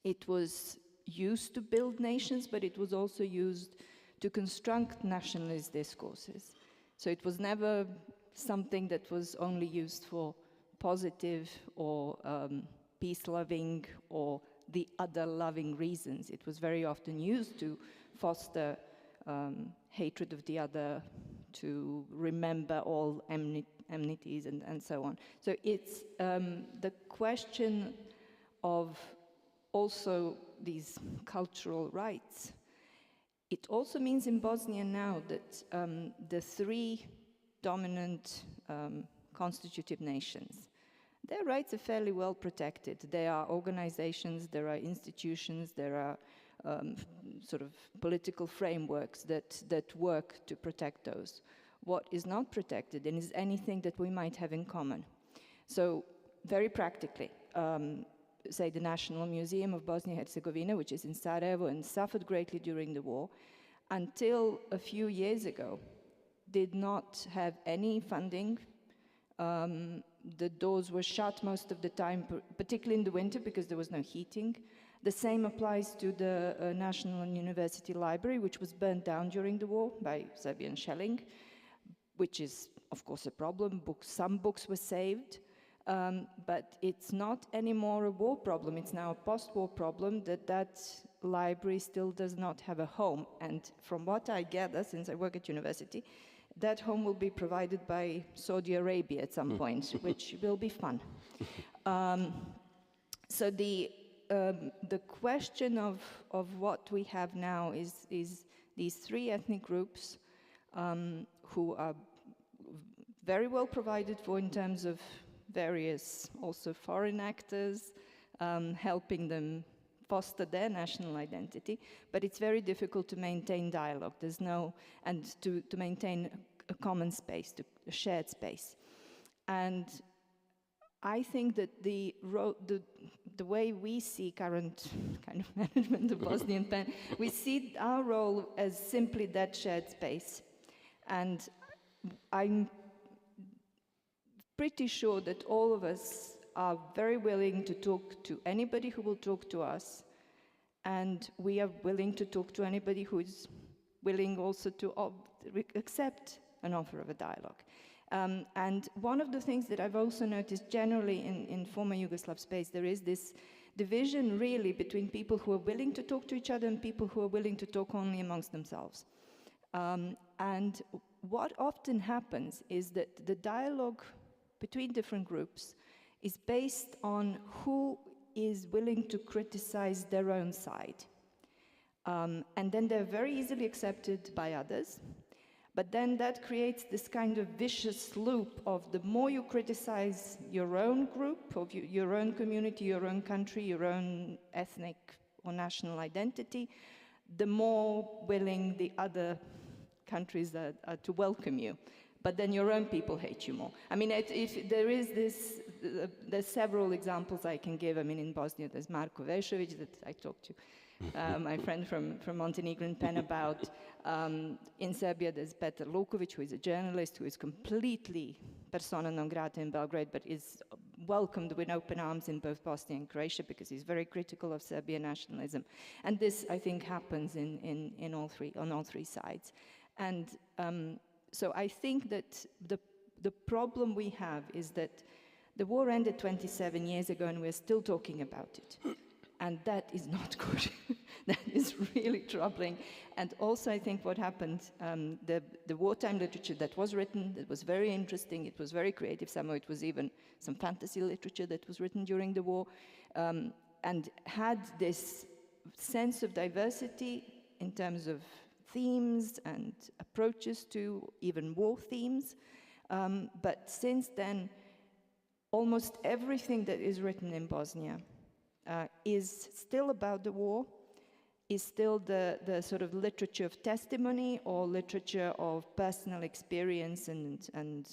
It was used to build nations, but it was also used to construct nationalist discourses. So it was never something that was only used for positive or peace-loving or the other-loving reasons. It was very often used to foster hatred of the other, to remember all enmities and so on. So it's the question of also these cultural rights. It also means in Bosnia now that the three dominant constitutive nations, their rights are fairly well protected. There are organizations, there are institutions, there are sort of political frameworks that work to protect those. What is not protected is anything that we might have in common. So very practically, say the National Museum of Bosnia-Herzegovina, which is in Sarajevo and suffered greatly during the war, until a few years ago, did not have any funding. The doors were shut most of the time, particularly in the winter, because there was no heating. The same applies to the National and University Library, which was burned down during the war by Serbian shelling, which is, of course, a problem. Some books were saved, but it's not anymore a war problem. It's now a post-war problem that library still does not have a home. And from what I gather, since I work at university, that home will be provided by Saudi Arabia at some point, which will be fun. So the question of what we have now is these three ethnic groups who are very well provided for in terms of various also foreign actors, helping them foster their national identity, but it's very difficult to maintain dialogue. There's no, and to maintain a common space, a shared space. And I think that the way we see current kind of management of Bosnian pen, we see our role as simply that shared space. And I'm pretty sure that all of us are very willing to talk to anybody who will talk to us, and we are willing to talk to anybody who is willing also to accept an offer of a dialogue. And one of the things that I've also noticed generally in former Yugoslav space, there is this division really between people who are willing to talk to each other and people who are willing to talk only amongst themselves. And what often happens is that the dialogue between different groups is based on who is willing to criticize their own side. And then they're very easily accepted by others. But then that creates this kind of vicious loop of the more you criticize your own group, of your own community, your own country, your own ethnic or national identity, the more willing the other countries are to welcome you. But then your own people hate you more. I mean, if there is this, there's several examples I can give. I mean, in Bosnia, there's Marko Vešović that I talked to, my friend from Montenegrin pen about. In Serbia, there's Petar Luković, who is a journalist, who is completely persona non grata in Belgrade, but is welcomed with open arms in both Bosnia and Croatia because he's very critical of Serbian nationalism. And this, I think, happens on all three sides. And so I think that the problem we have is that the war ended 27 years ago and we're still talking about it. And that is not good. That is really troubling. And also, I think what happened, the wartime literature that was written, that was very interesting, it was very creative, somehow it was even some fantasy literature that was written during the war, and had this sense of diversity in terms of themes and approaches to even war themes. But since then, almost everything that is written in Bosnia is still about the war, is still the sort of literature of testimony or literature of personal experience and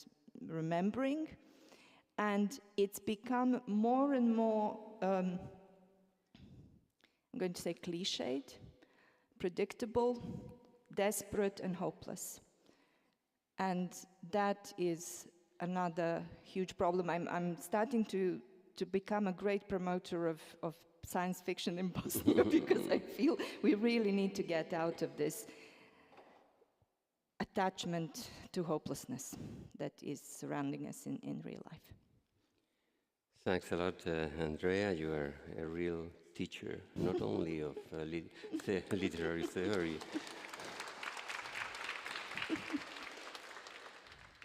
remembering. And it's become more and more, I'm going to say cliched, predictable, desperate and hopeless. And that is another huge problem. I'm starting to become a great promoter of science fiction in Bosnia because I feel we really need to get out of this attachment to hopelessness that is surrounding us in real life. Thanks a lot, Andrea. You are a real teacher, not only of literary theory.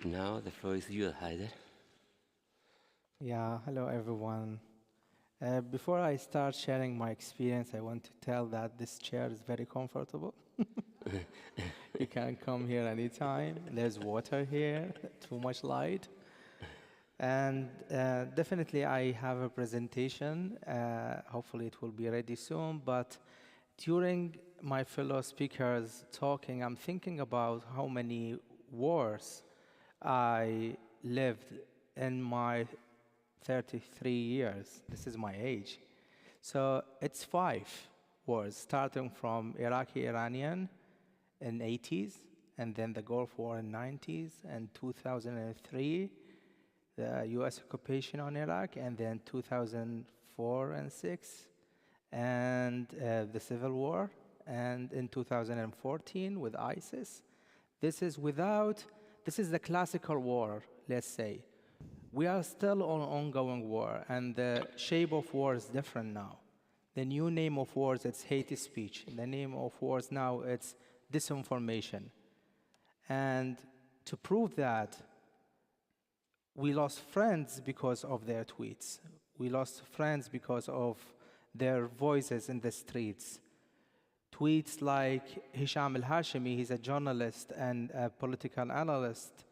Now the floor is yours, Haider. Yeah, hello everyone. Before I start sharing my experience, I want to tell that this chair is very comfortable. You can come here anytime. There's water here, too much light. And definitely I have a presentation. Hopefully it will be ready soon. But during my fellow speakers talking, I'm thinking about how many wars I lived in my 33 years. This is my age. So it's 5 wars, starting from Iraqi-Iranian in 80s, and then the Gulf War in 90s, and 2003, the US occupation on Iraq, and then 2004 and 6, and the Civil War, and in 2014 with ISIS. This is the classical war, let's say. We are still on ongoing war, and the shape of war is different now. The new name of wars, it's hate speech. The name of wars now, it's disinformation. And to prove that, we lost friends because of their tweets. We lost friends because of their voices in the streets. Tweets like Hisham al-Hashimi, he's a journalist and a political analyst,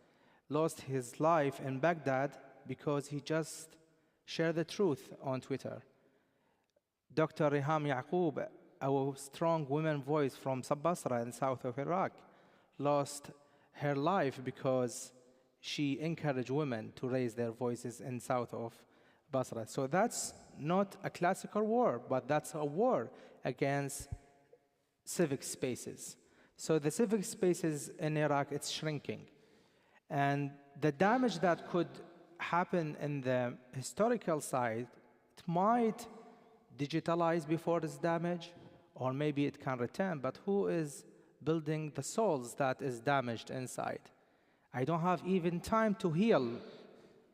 lost his life in Baghdad because he just shared the truth on Twitter. Dr. Riham Yaqub, a strong women voice from Basra in south of Iraq, lost her life because she encouraged women to raise their voices in south of Basra. So that's not a classical war, but that's a war against civic spaces. So the civic spaces in Iraq, it's shrinking. And the damage that could happen in the historical side, it might digitalize before this damage, or maybe it can return, but who is building the souls that is damaged inside? I don't have even time to heal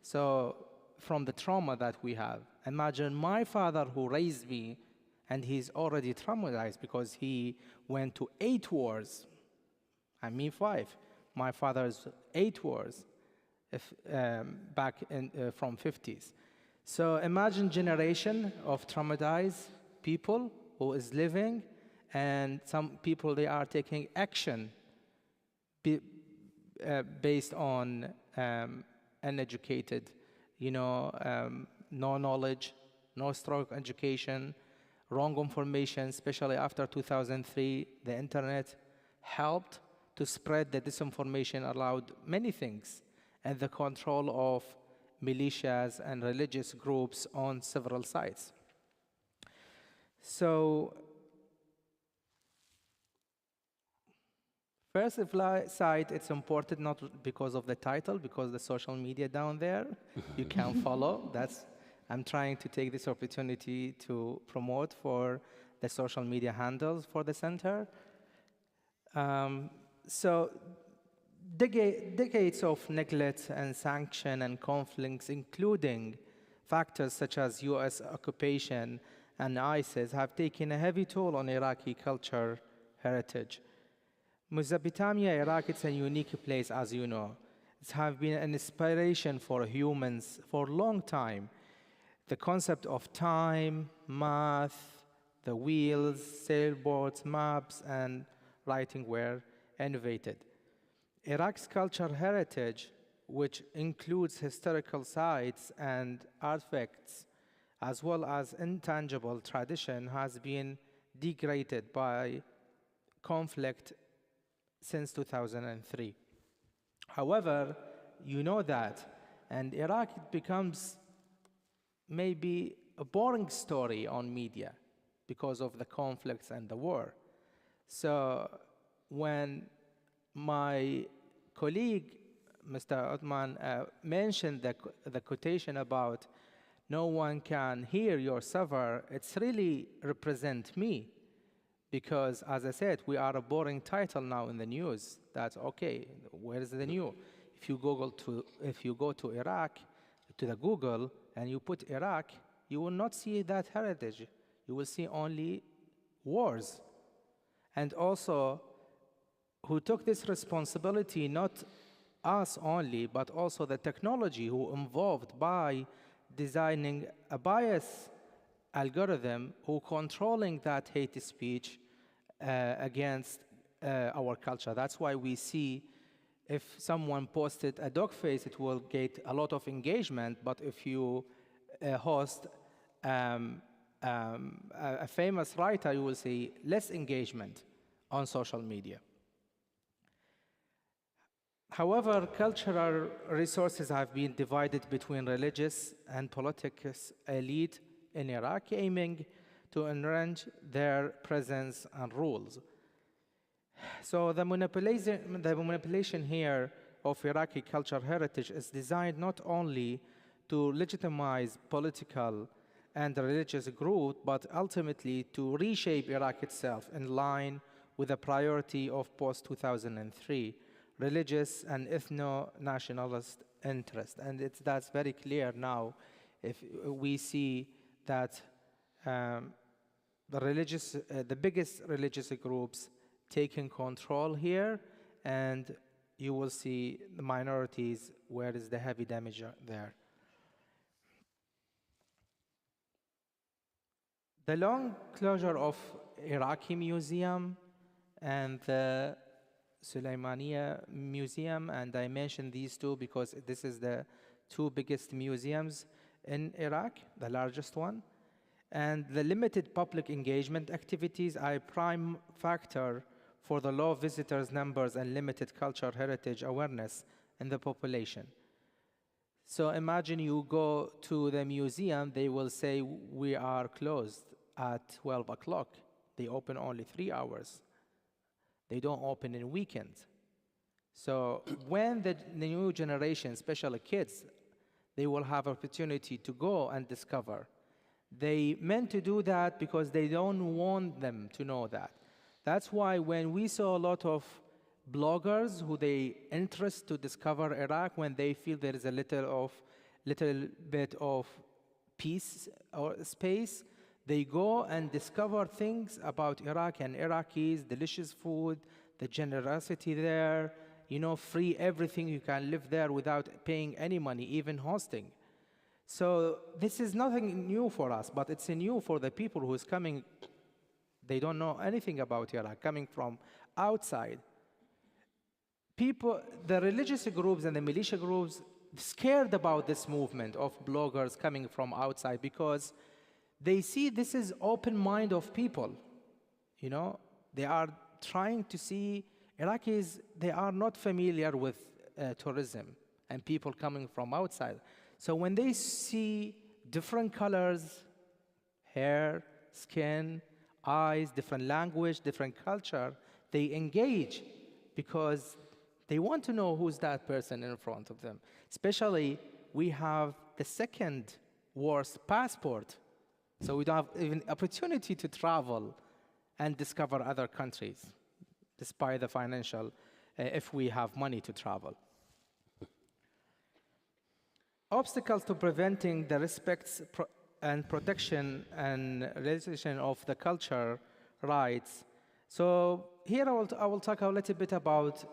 so from the trauma that we have. Imagine my father who raised me, and he's already traumatized because he went to 8 wars. I mean 5. My father's 8 wars back in, from 50s. So imagine generation of traumatized people who is living, and some people, they are taking action based on uneducated, no knowledge, no strong education, wrong information, especially after 2003. The internet helped to spread the disinformation, allowed many things, and the control of militias and religious groups on several sites. So, first side, it's important not because of the title, because the social media down there, you can follow. I'm trying to take this opportunity to promote for the social media handles for the center. So decades of neglect and sanction and conflicts, including factors such as US occupation and ISIS have taken a heavy toll on Iraqi culture heritage. Mesopotamia, Iraq, it's a unique place, as you know. It has been an inspiration for humans for a long time. The concept of time, math, the wheels, sailboats, maps, and writing were innovated. Iraq's cultural heritage, which includes historical sites and artifacts, as well as intangible tradition, has been degraded by conflict since 2003. However, you know that, and Iraq becomes maybe a boring story on media because of the conflicts and the war. So when my colleague, Mr. Uthman, mentioned the quotation about no one can hear your server, it's really represent me. Because, as I said, we are a boring title now in the news. That's okay. Where is the new? If you go to Iraq, to the Google, and you put Iraq, you will not see that heritage. You will see only wars. And also, who took this responsibility, not us only, but also the technology who involved by designing a bias algorithm who controlling that hate speech against our culture. That's why we see if someone posted a dog face, it will get a lot of engagement, but if you host a famous writer, you will see less engagement on social media. However, cultural resources have been divided between religious and political elite in Iraq, aiming to enlarge their presence and rules. So the manipulation here of Iraqi cultural heritage is designed not only to legitimize political and religious groups, but ultimately to reshape Iraq itself in line with the priority of post-2003 religious and ethno-nationalist interest. And that's very clear now if we see that the biggest religious groups taking control here, and you will see the minorities where is the heavy damage there. The long closure of Iraqi Museum and the Sulaimaniya Museum, and I mentioned these two because this is the two biggest museums in Iraq, the largest one. And the limited public engagement activities are a prime factor for the low visitors numbers and limited cultural heritage awareness in the population. So imagine you go to the museum, they will say, we are closed at 12 o'clock. They open only 3 hours. They don't open in weekends. So when the new generation, especially kids, they will have opportunity to go and discover. They meant to do that because they don't want them to know that. That's why when we saw a lot of bloggers who they interest to discover Iraq, when they feel there is a little bit of peace or space, they go and discover things about Iraq and Iraqis, delicious food, the generosity there, free everything. You can live there without paying any money, even hosting. So this is nothing new for us, but it's new for the people who's coming. They don't know anything about Iraq, coming from outside. The religious groups and the militia groups scared about this movement of bloggers coming from outside because they see this is open mind of people. They are trying to see Iraqis, they are not familiar with tourism and people coming from outside. So when they see different colors, hair, skin, eyes, different language, different culture, they engage because they want to know who's that person in front of them. Especially, we have the second worst passport. So we don't have even opportunity to travel and discover other countries, despite the financial, if we have money to travel. Obstacles to preventing the and protection and realization of the culture rights. So here I will talk a little bit about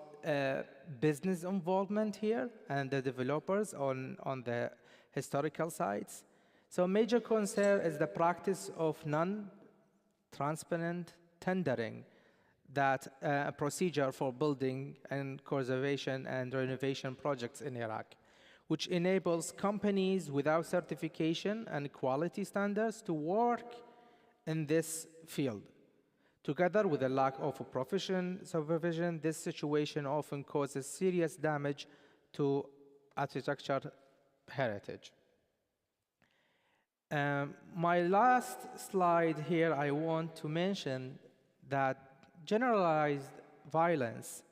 business involvement here and the developers on the historical sites. So major concern is the practice of non-transparent tendering, that a procedure for building and conservation and renovation projects in Iraq, which enables companies without certification and quality standards to work in this field. Together with a lack of supervision, this situation often causes serious damage to architecture heritage. My last slide here, I want to mention that generalized violence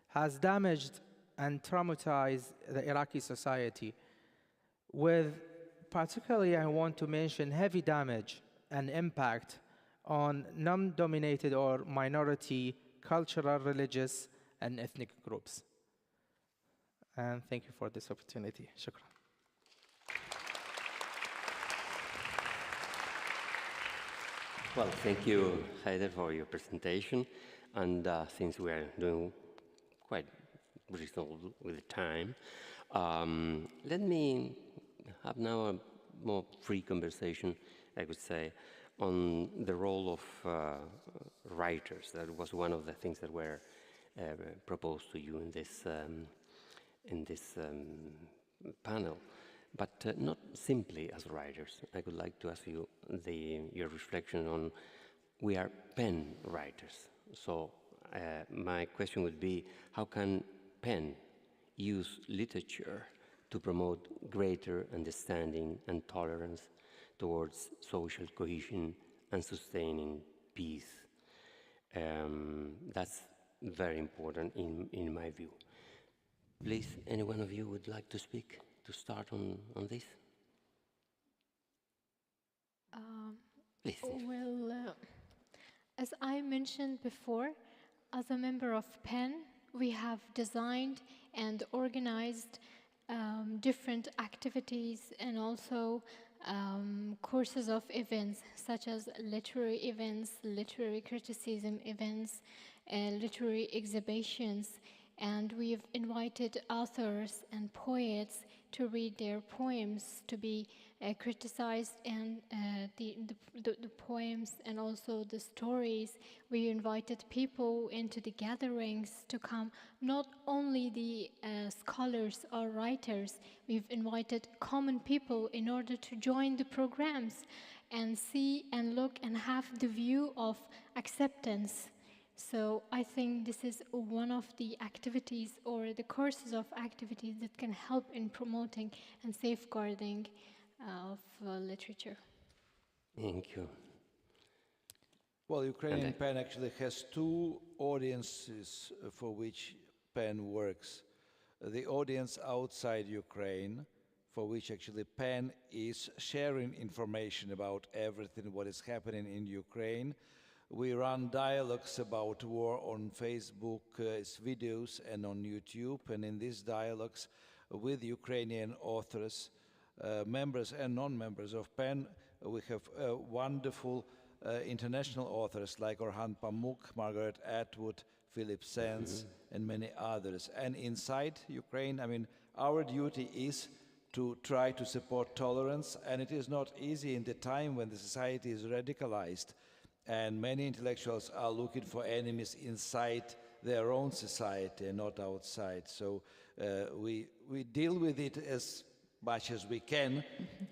has damaged and traumatized the Iraqi society. Particularly, I want to mention heavy damage and impact on non-dominated or minority cultural, religious, and ethnic groups. And thank you for this opportunity. Shukran. Well, thank you, Haider, for your presentation. And since we are doing quite reasonable with the time, let me have now a more free conversation, I would say, on the role of writers. That was one of the things that were proposed to you in this panel. But not simply as writers. I would like to ask you your reflection on, we are pen writers. So my question would be, how can pen use literature to promote greater understanding and tolerance towards social cohesion and sustaining peace? That's very important in my view. Please, any one of you would like to speak? To start on this? Please. Well, as I mentioned before, as a member of PEN, we have designed and organized different activities and also courses of events, such as literary events, literary criticism events, literary exhibitions, and we've invited authors and poets to read their poems, to be criticized, and the poems and also the stories. We invited people into the gatherings to come, not only the scholars or writers, we've invited common people in order to join the programs and see and look and have the view of acceptance. So I think this is one of the activities or the courses of activities that can help in promoting and safeguarding of literature. Thank you. Well, Ukrainian PEN actually has two audiences for which PEN works. The audience outside Ukraine, for which actually PEN is sharing information about everything what is happening in Ukraine. We run dialogues about war on Facebook, videos, and on YouTube. And in these dialogues with Ukrainian authors, members and non-members of PEN, we have wonderful international authors like Orhan Pamuk, Margaret Atwood, Philip Sands, and many others. And inside Ukraine, I mean, our duty is to try to support tolerance, and it is not easy in the time when the society is radicalized. And many intellectuals are looking for enemies inside their own society and not outside. So we deal with it as much as we can.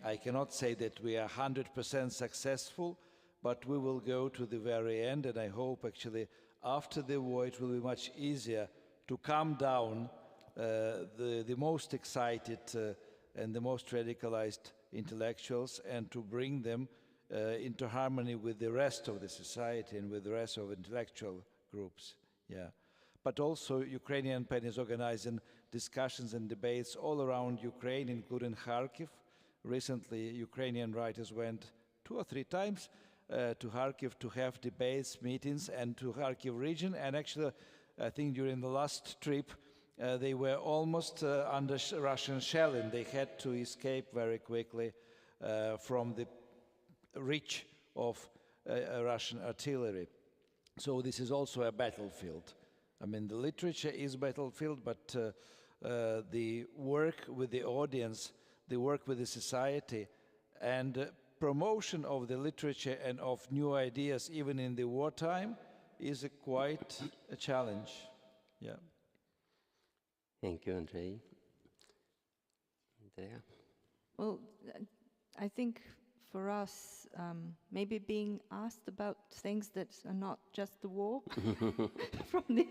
I cannot say that we are 100% successful, but we will go to the very end. And I hope actually after the war it will be much easier to calm down the most excited and the most radicalized intellectuals and to bring them into harmony with the rest of the society and with the rest of intellectual groups. Yeah. But also Ukrainian PEN is organizing discussions and debates all around Ukraine, including Kharkiv. Recently, Ukrainian writers went 2 or 3 times to Kharkiv to have debates, meetings, and to Kharkiv region. And actually, I think during the last trip, they were almost under Russian shelling. They had to escape very quickly from the rich of Russian artillery. So this is also a battlefield. I mean, the literature is battlefield, but the work with the audience, the work with the society, and promotion of the literature and of new ideas, even in the wartime, is quite a challenge. Yeah. Thank you, Andrei. Andrea? Well, I think for us, maybe being asked about things that are not just the war from the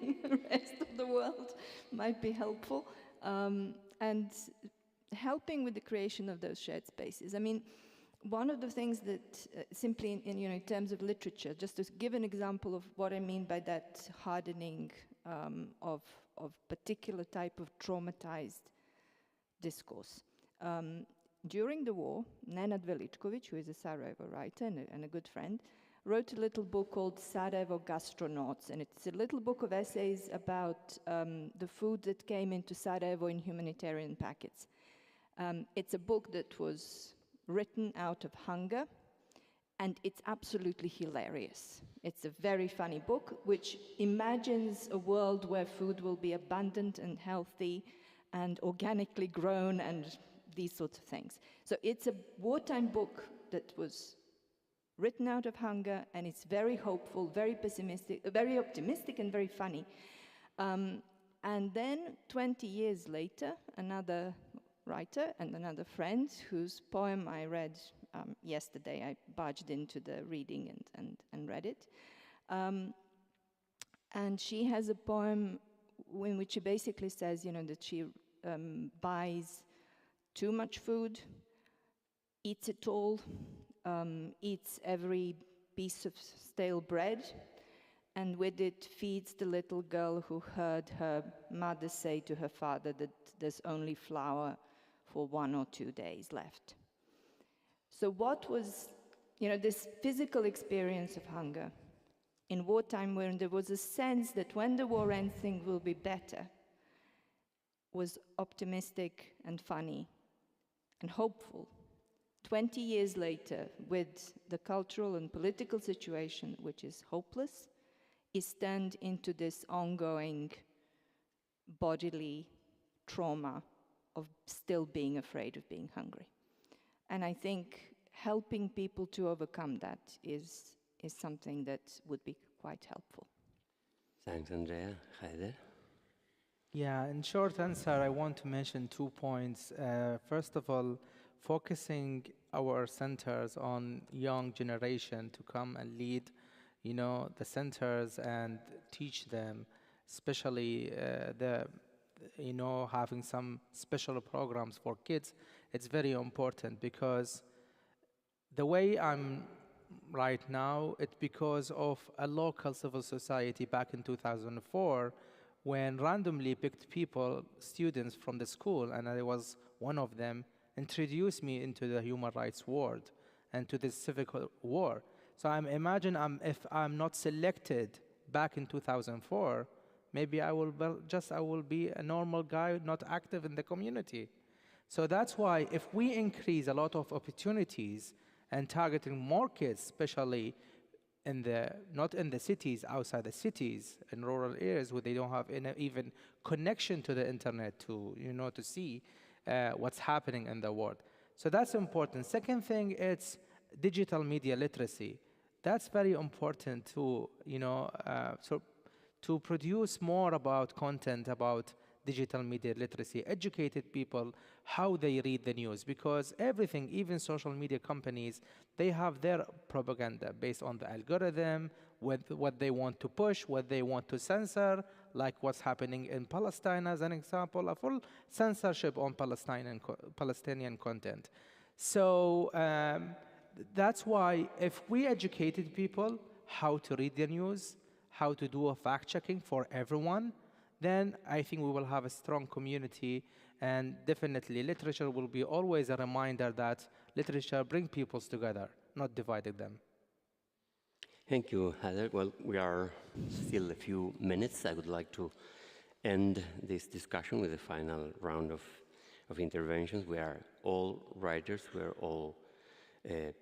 rest of the world might be helpful, and helping with the creation of those shared spaces. I mean, one of the things that simply in terms of literature, just to give an example of what I mean by that hardening of particular type of traumatized discourse. During the war, Nenad Veličković, who is a Sarajevo writer and a good friend, wrote a little book called Sarajevo Gastronauts, and it's a little book of essays about the food that came into Sarajevo in humanitarian packets. It's a book that was written out of hunger, and it's absolutely hilarious. It's a very funny book, which imagines a world where food will be abundant and healthy and organically grown and these sorts of things. So it's a wartime book that was written out of hunger, and it's very hopeful, very pessimistic, very optimistic, and very funny. And then 20 years later, another writer and another friend whose poem I read yesterday, I barged into the reading and read it. And she has a poem in which she basically says, that she buys too much food, eats it all, eats every piece of stale bread, and with it feeds the little girl who heard her mother say to her father that there's only flour for 1 or 2 days left. So what was, this physical experience of hunger in wartime, where there was a sense that when the war ends, things will be better, was optimistic and funny and hopeful. 20 years later, with the cultural and political situation, which is hopeless, is turned into this ongoing bodily trauma of still being afraid of being hungry. And I think helping people to overcome that is something that would be quite helpful. Thanks, Andrea. Haider? Yeah, in short answer, I want to mention 2 points. First of all, focusing our centers on young generation to come and lead, the centers and teach them, especially having some special programs for kids. It's very important because the way I'm right now, it's because of a local civil society back in 2004, when randomly picked people, students from the school, and I was one of them, introduced me into the human rights world and to this civic war. So imagine if I'm not selected back in 2004, maybe I will be a normal guy, not active in the community. So that's why if we increase a lot of opportunities and targeting more kids, especially not in the cities, outside the cities, in rural areas where they don't have even connection to the internet to see what's happening in the world. So that's important. Second thing, it's digital media literacy. That's very important to to produce more about content about digital media literacy, educated people how they read the news, because everything, even social media companies, they have their propaganda based on the algorithm, with what they want to push, what they want to censor, like what's happening in Palestine as an example, a full censorship on Palestinian content. So that's why if we educated people how to read the news, how to do a fact-checking for everyone, then I think we will have a strong community, and definitely literature will be always a reminder that literature brings people together, not dividing them. Thank you, Haider. Well, we are still a few minutes. I would like to end this discussion with the final round of interventions. We are all writers, we are all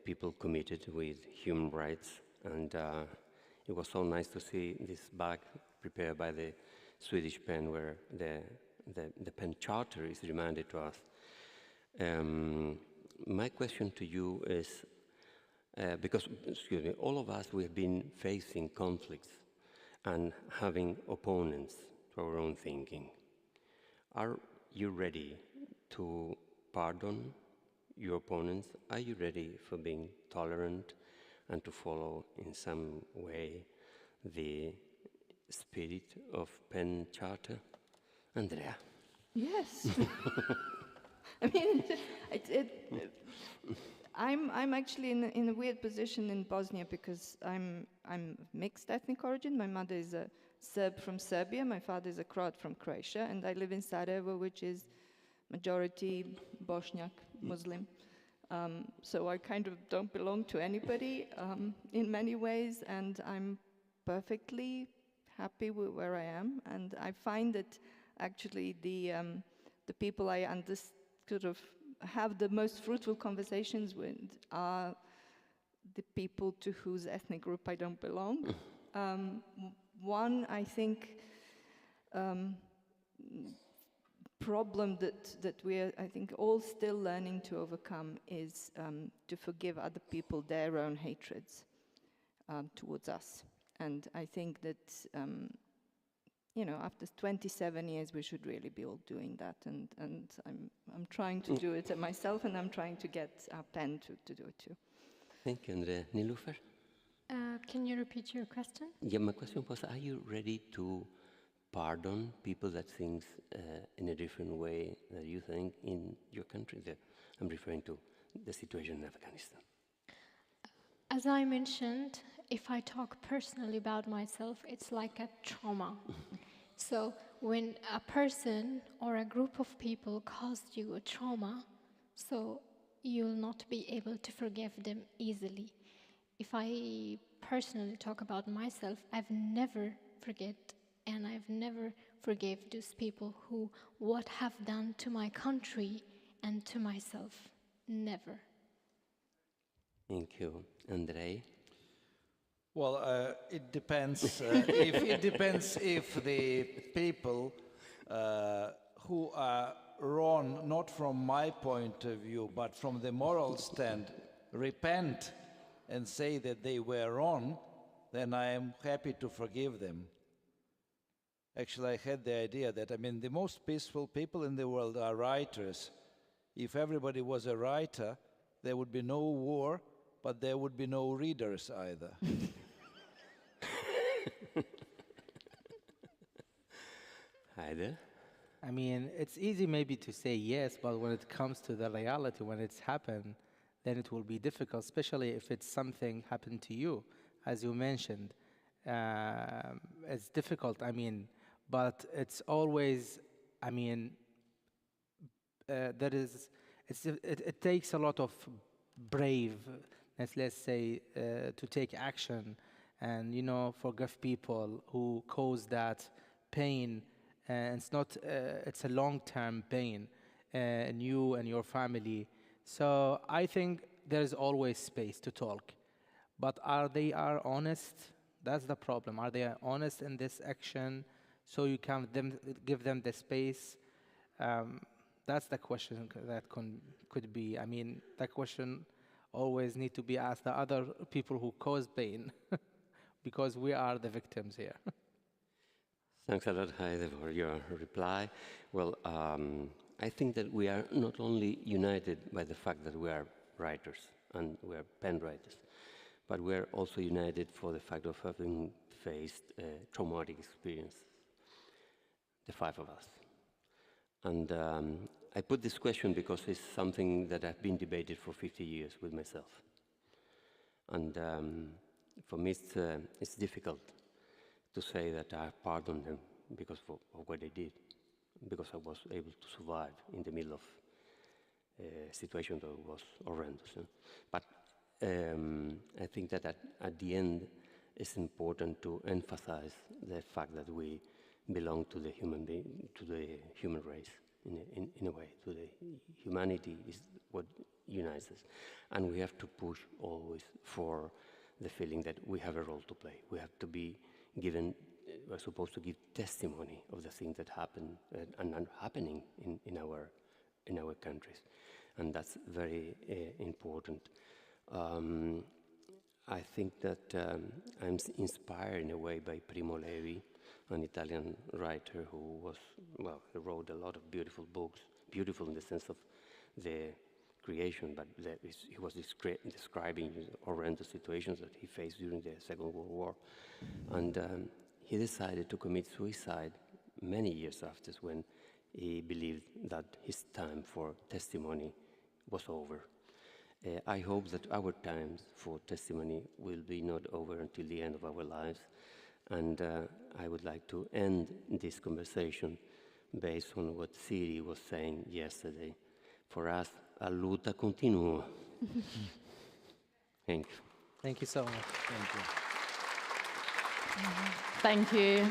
people committed with human rights. And it was so nice to see this bag prepared by the Swedish pen, where the pen charter is reminded to us. My question to you is, because, excuse me, all of us, we have been facing conflicts and having opponents to our own thinking. Are you ready to pardon your opponents? Are you ready for being tolerant and to follow in some way the spirit of Pen Charter? Andrea? Yes. I mean, I'm actually in a weird position in Bosnia because I'm mixed ethnic origin. My mother is a Serb from Serbia, my father is a Croat from Croatia, and I live in Sarajevo, which is majority Bosniak Muslim. So I kind of don't belong to anybody in many ways, and I'm perfectly happy with where I am. And I find that actually the people I sort of have the most fruitful conversations with are the people to whose ethnic group I don't belong. One, I think, problem that we're, I think, all still learning to overcome is to forgive other people their own hatreds towards us. And I think that, you know, after 27 years, we should really be all doing that. And I'm trying to do it myself, and I'm trying to get our pen to do it too. Thank you, Andrea. Niloufer? Can you repeat your question? Yeah, my question was, are you ready to pardon people that think in a different way that you think in your country? I'm referring to the situation in Afghanistan. As I mentioned, if I talk personally about myself, it's like a trauma. So when a person or a group of people caused you a trauma, so you'll not be able to forgive them easily. If I personally talk about myself, I've never forget and I've never forgave those people who what have done to my country and to myself. Never. Thank you. Andrei? Well, it depends. It depends if the people who are wrong, not from my point of view, but from the moral stand, repent and say that they were wrong, then I am happy to forgive them. Actually, I had the idea that, I mean, the most peaceful people in the world are writers. If everybody was a writer, there would be no war, but there would be no readers either. Heide? I mean, it's easy maybe to say yes, but when it comes to the reality, when it's happened, then it will be difficult, especially if it's something happened to you, as you mentioned. It's difficult, I mean, but it's always, I mean, it takes a lot of braveness, let's say, to take action and, you know, forgive people who cause that pain. And it's not, it's a long-term pain in you and your family. So I think there's always space to talk. But are they honest? That's the problem. Are they honest in this action so you can give them the space? That's the question that could be. I mean, that question always need to be asked the other people who cause pain because we are the victims here. Thanks a lot, Heide, for your reply. Well, I think that we are not only united by the fact that we are writers and we are pen writers, but we are also united for the fact of having faced a traumatic experience, the five of us. And I put this question because it's something that I've been debated for 50 years with myself. And for me, it's difficult to say that I pardoned them because of what they did, because I was able to survive in the middle of a situation that was horrendous. But I think that at the end, it's important to emphasize the fact that we belong to the human race. in a way. To the humanity is what unites us. And we have to push always for the feeling that we have a role to play. We have to be given, we're supposed to give testimony of the things that happen and are happening in our countries. And that's very important. I think that I'm inspired in a way by Primo Levi, an Italian writer who was, well, he wrote a lot of beautiful books, beautiful in the sense of the creation, but he was describing horrendous situations that he faced during the Second World War. And he decided to commit suicide many years after, when he believed that his time for testimony was over. I hope that our times for testimony will be not over until the end of our lives. And I would like to end this conversation based on what Siri was saying yesterday. For us, a luta continua. Thank you. Thank you so much. Thank you. Thank you.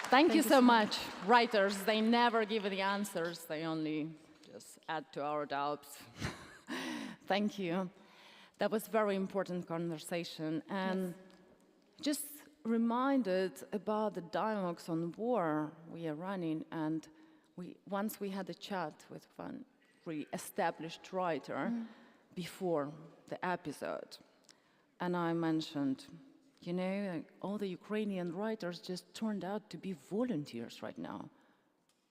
Thank you so much. Writers, they never give the answers. They only just add to our doubts. Thank you. That was very important conversation. And just reminded about the dialogues on war we are running. And once we had a chat with one re-established writer before the episode. And I mentioned, you know, all the Ukrainian writers just turned out to be volunteers right now.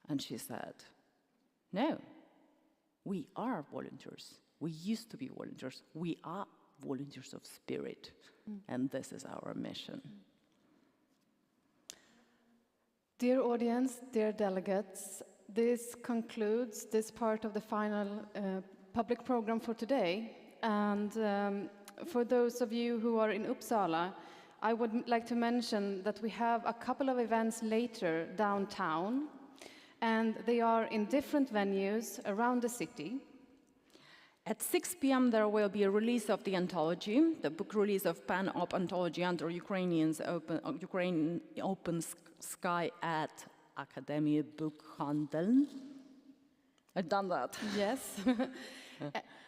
And she said, no, we are volunteers. We used to be volunteers. We are volunteers of spirit. And this is our mission. Dear audience, dear delegates, this concludes this part of the final public program for today. And for those of you who are in Uppsala, I would like to mention that we have a couple of events later downtown, and they are in different venues around the city. At 6 p.m. there will be a release of the anthology, the book release of Pan-Op anthology under Ukrainian Open Sky at Akademie Bokhandeln. I've done that. Yes.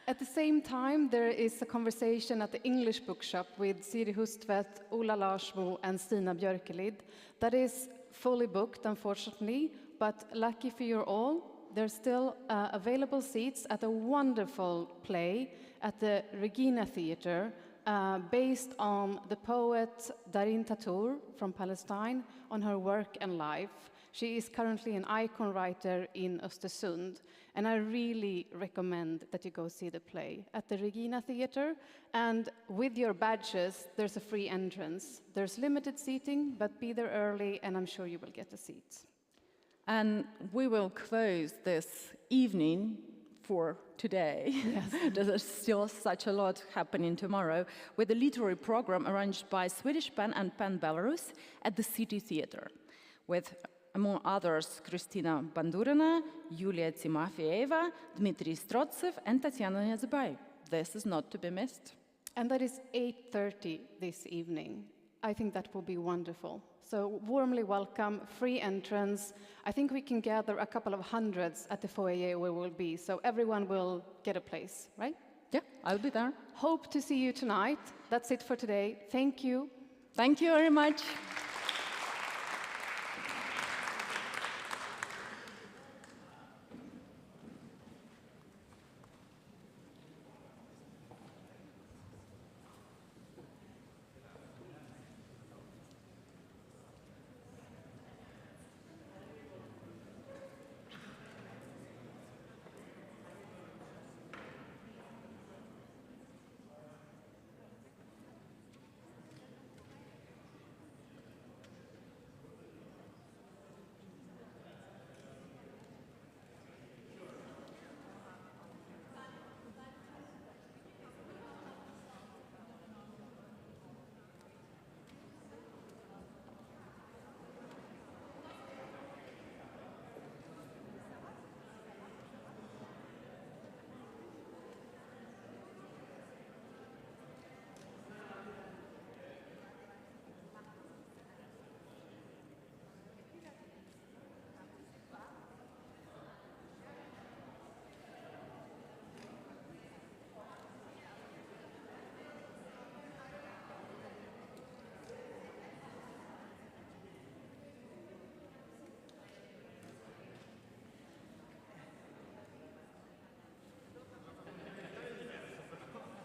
At the same time, there is a conversation at the English bookshop with Siri Hustvedt, Ola Larsmo, and Stina Björkelid. That is fully booked, unfortunately, but lucky for you all, there's still available seats at a wonderful play at the Regina Theatre, based on the poet Darin Tatour from Palestine, on her work and life. She is currently an icon writer in Östersund, and I really recommend that you go see the play at the Regina Theatre. And with your badges, there's a free entrance. There's limited seating, but be there early, and I'm sure you will get a seat. And we will close this evening for today. Yes. There's still such a lot happening tomorrow with a literary program arranged by Swedish Pen and Pen Belarus at the City Theatre, with, among others, Kristina Bandurina, Yulia Timofeeva, Dmitry Strotsev, and Tatiana Yazabay. This is not to be missed. And that is 8:30 this evening. I think that will be wonderful. So warmly welcome, free entrance. I think we can gather a couple of hundreds at the foyer where we'll be, so everyone will get a place, right? Yeah, I'll be there. Hope to see you tonight. That's it for today. Thank you. Thank you very much.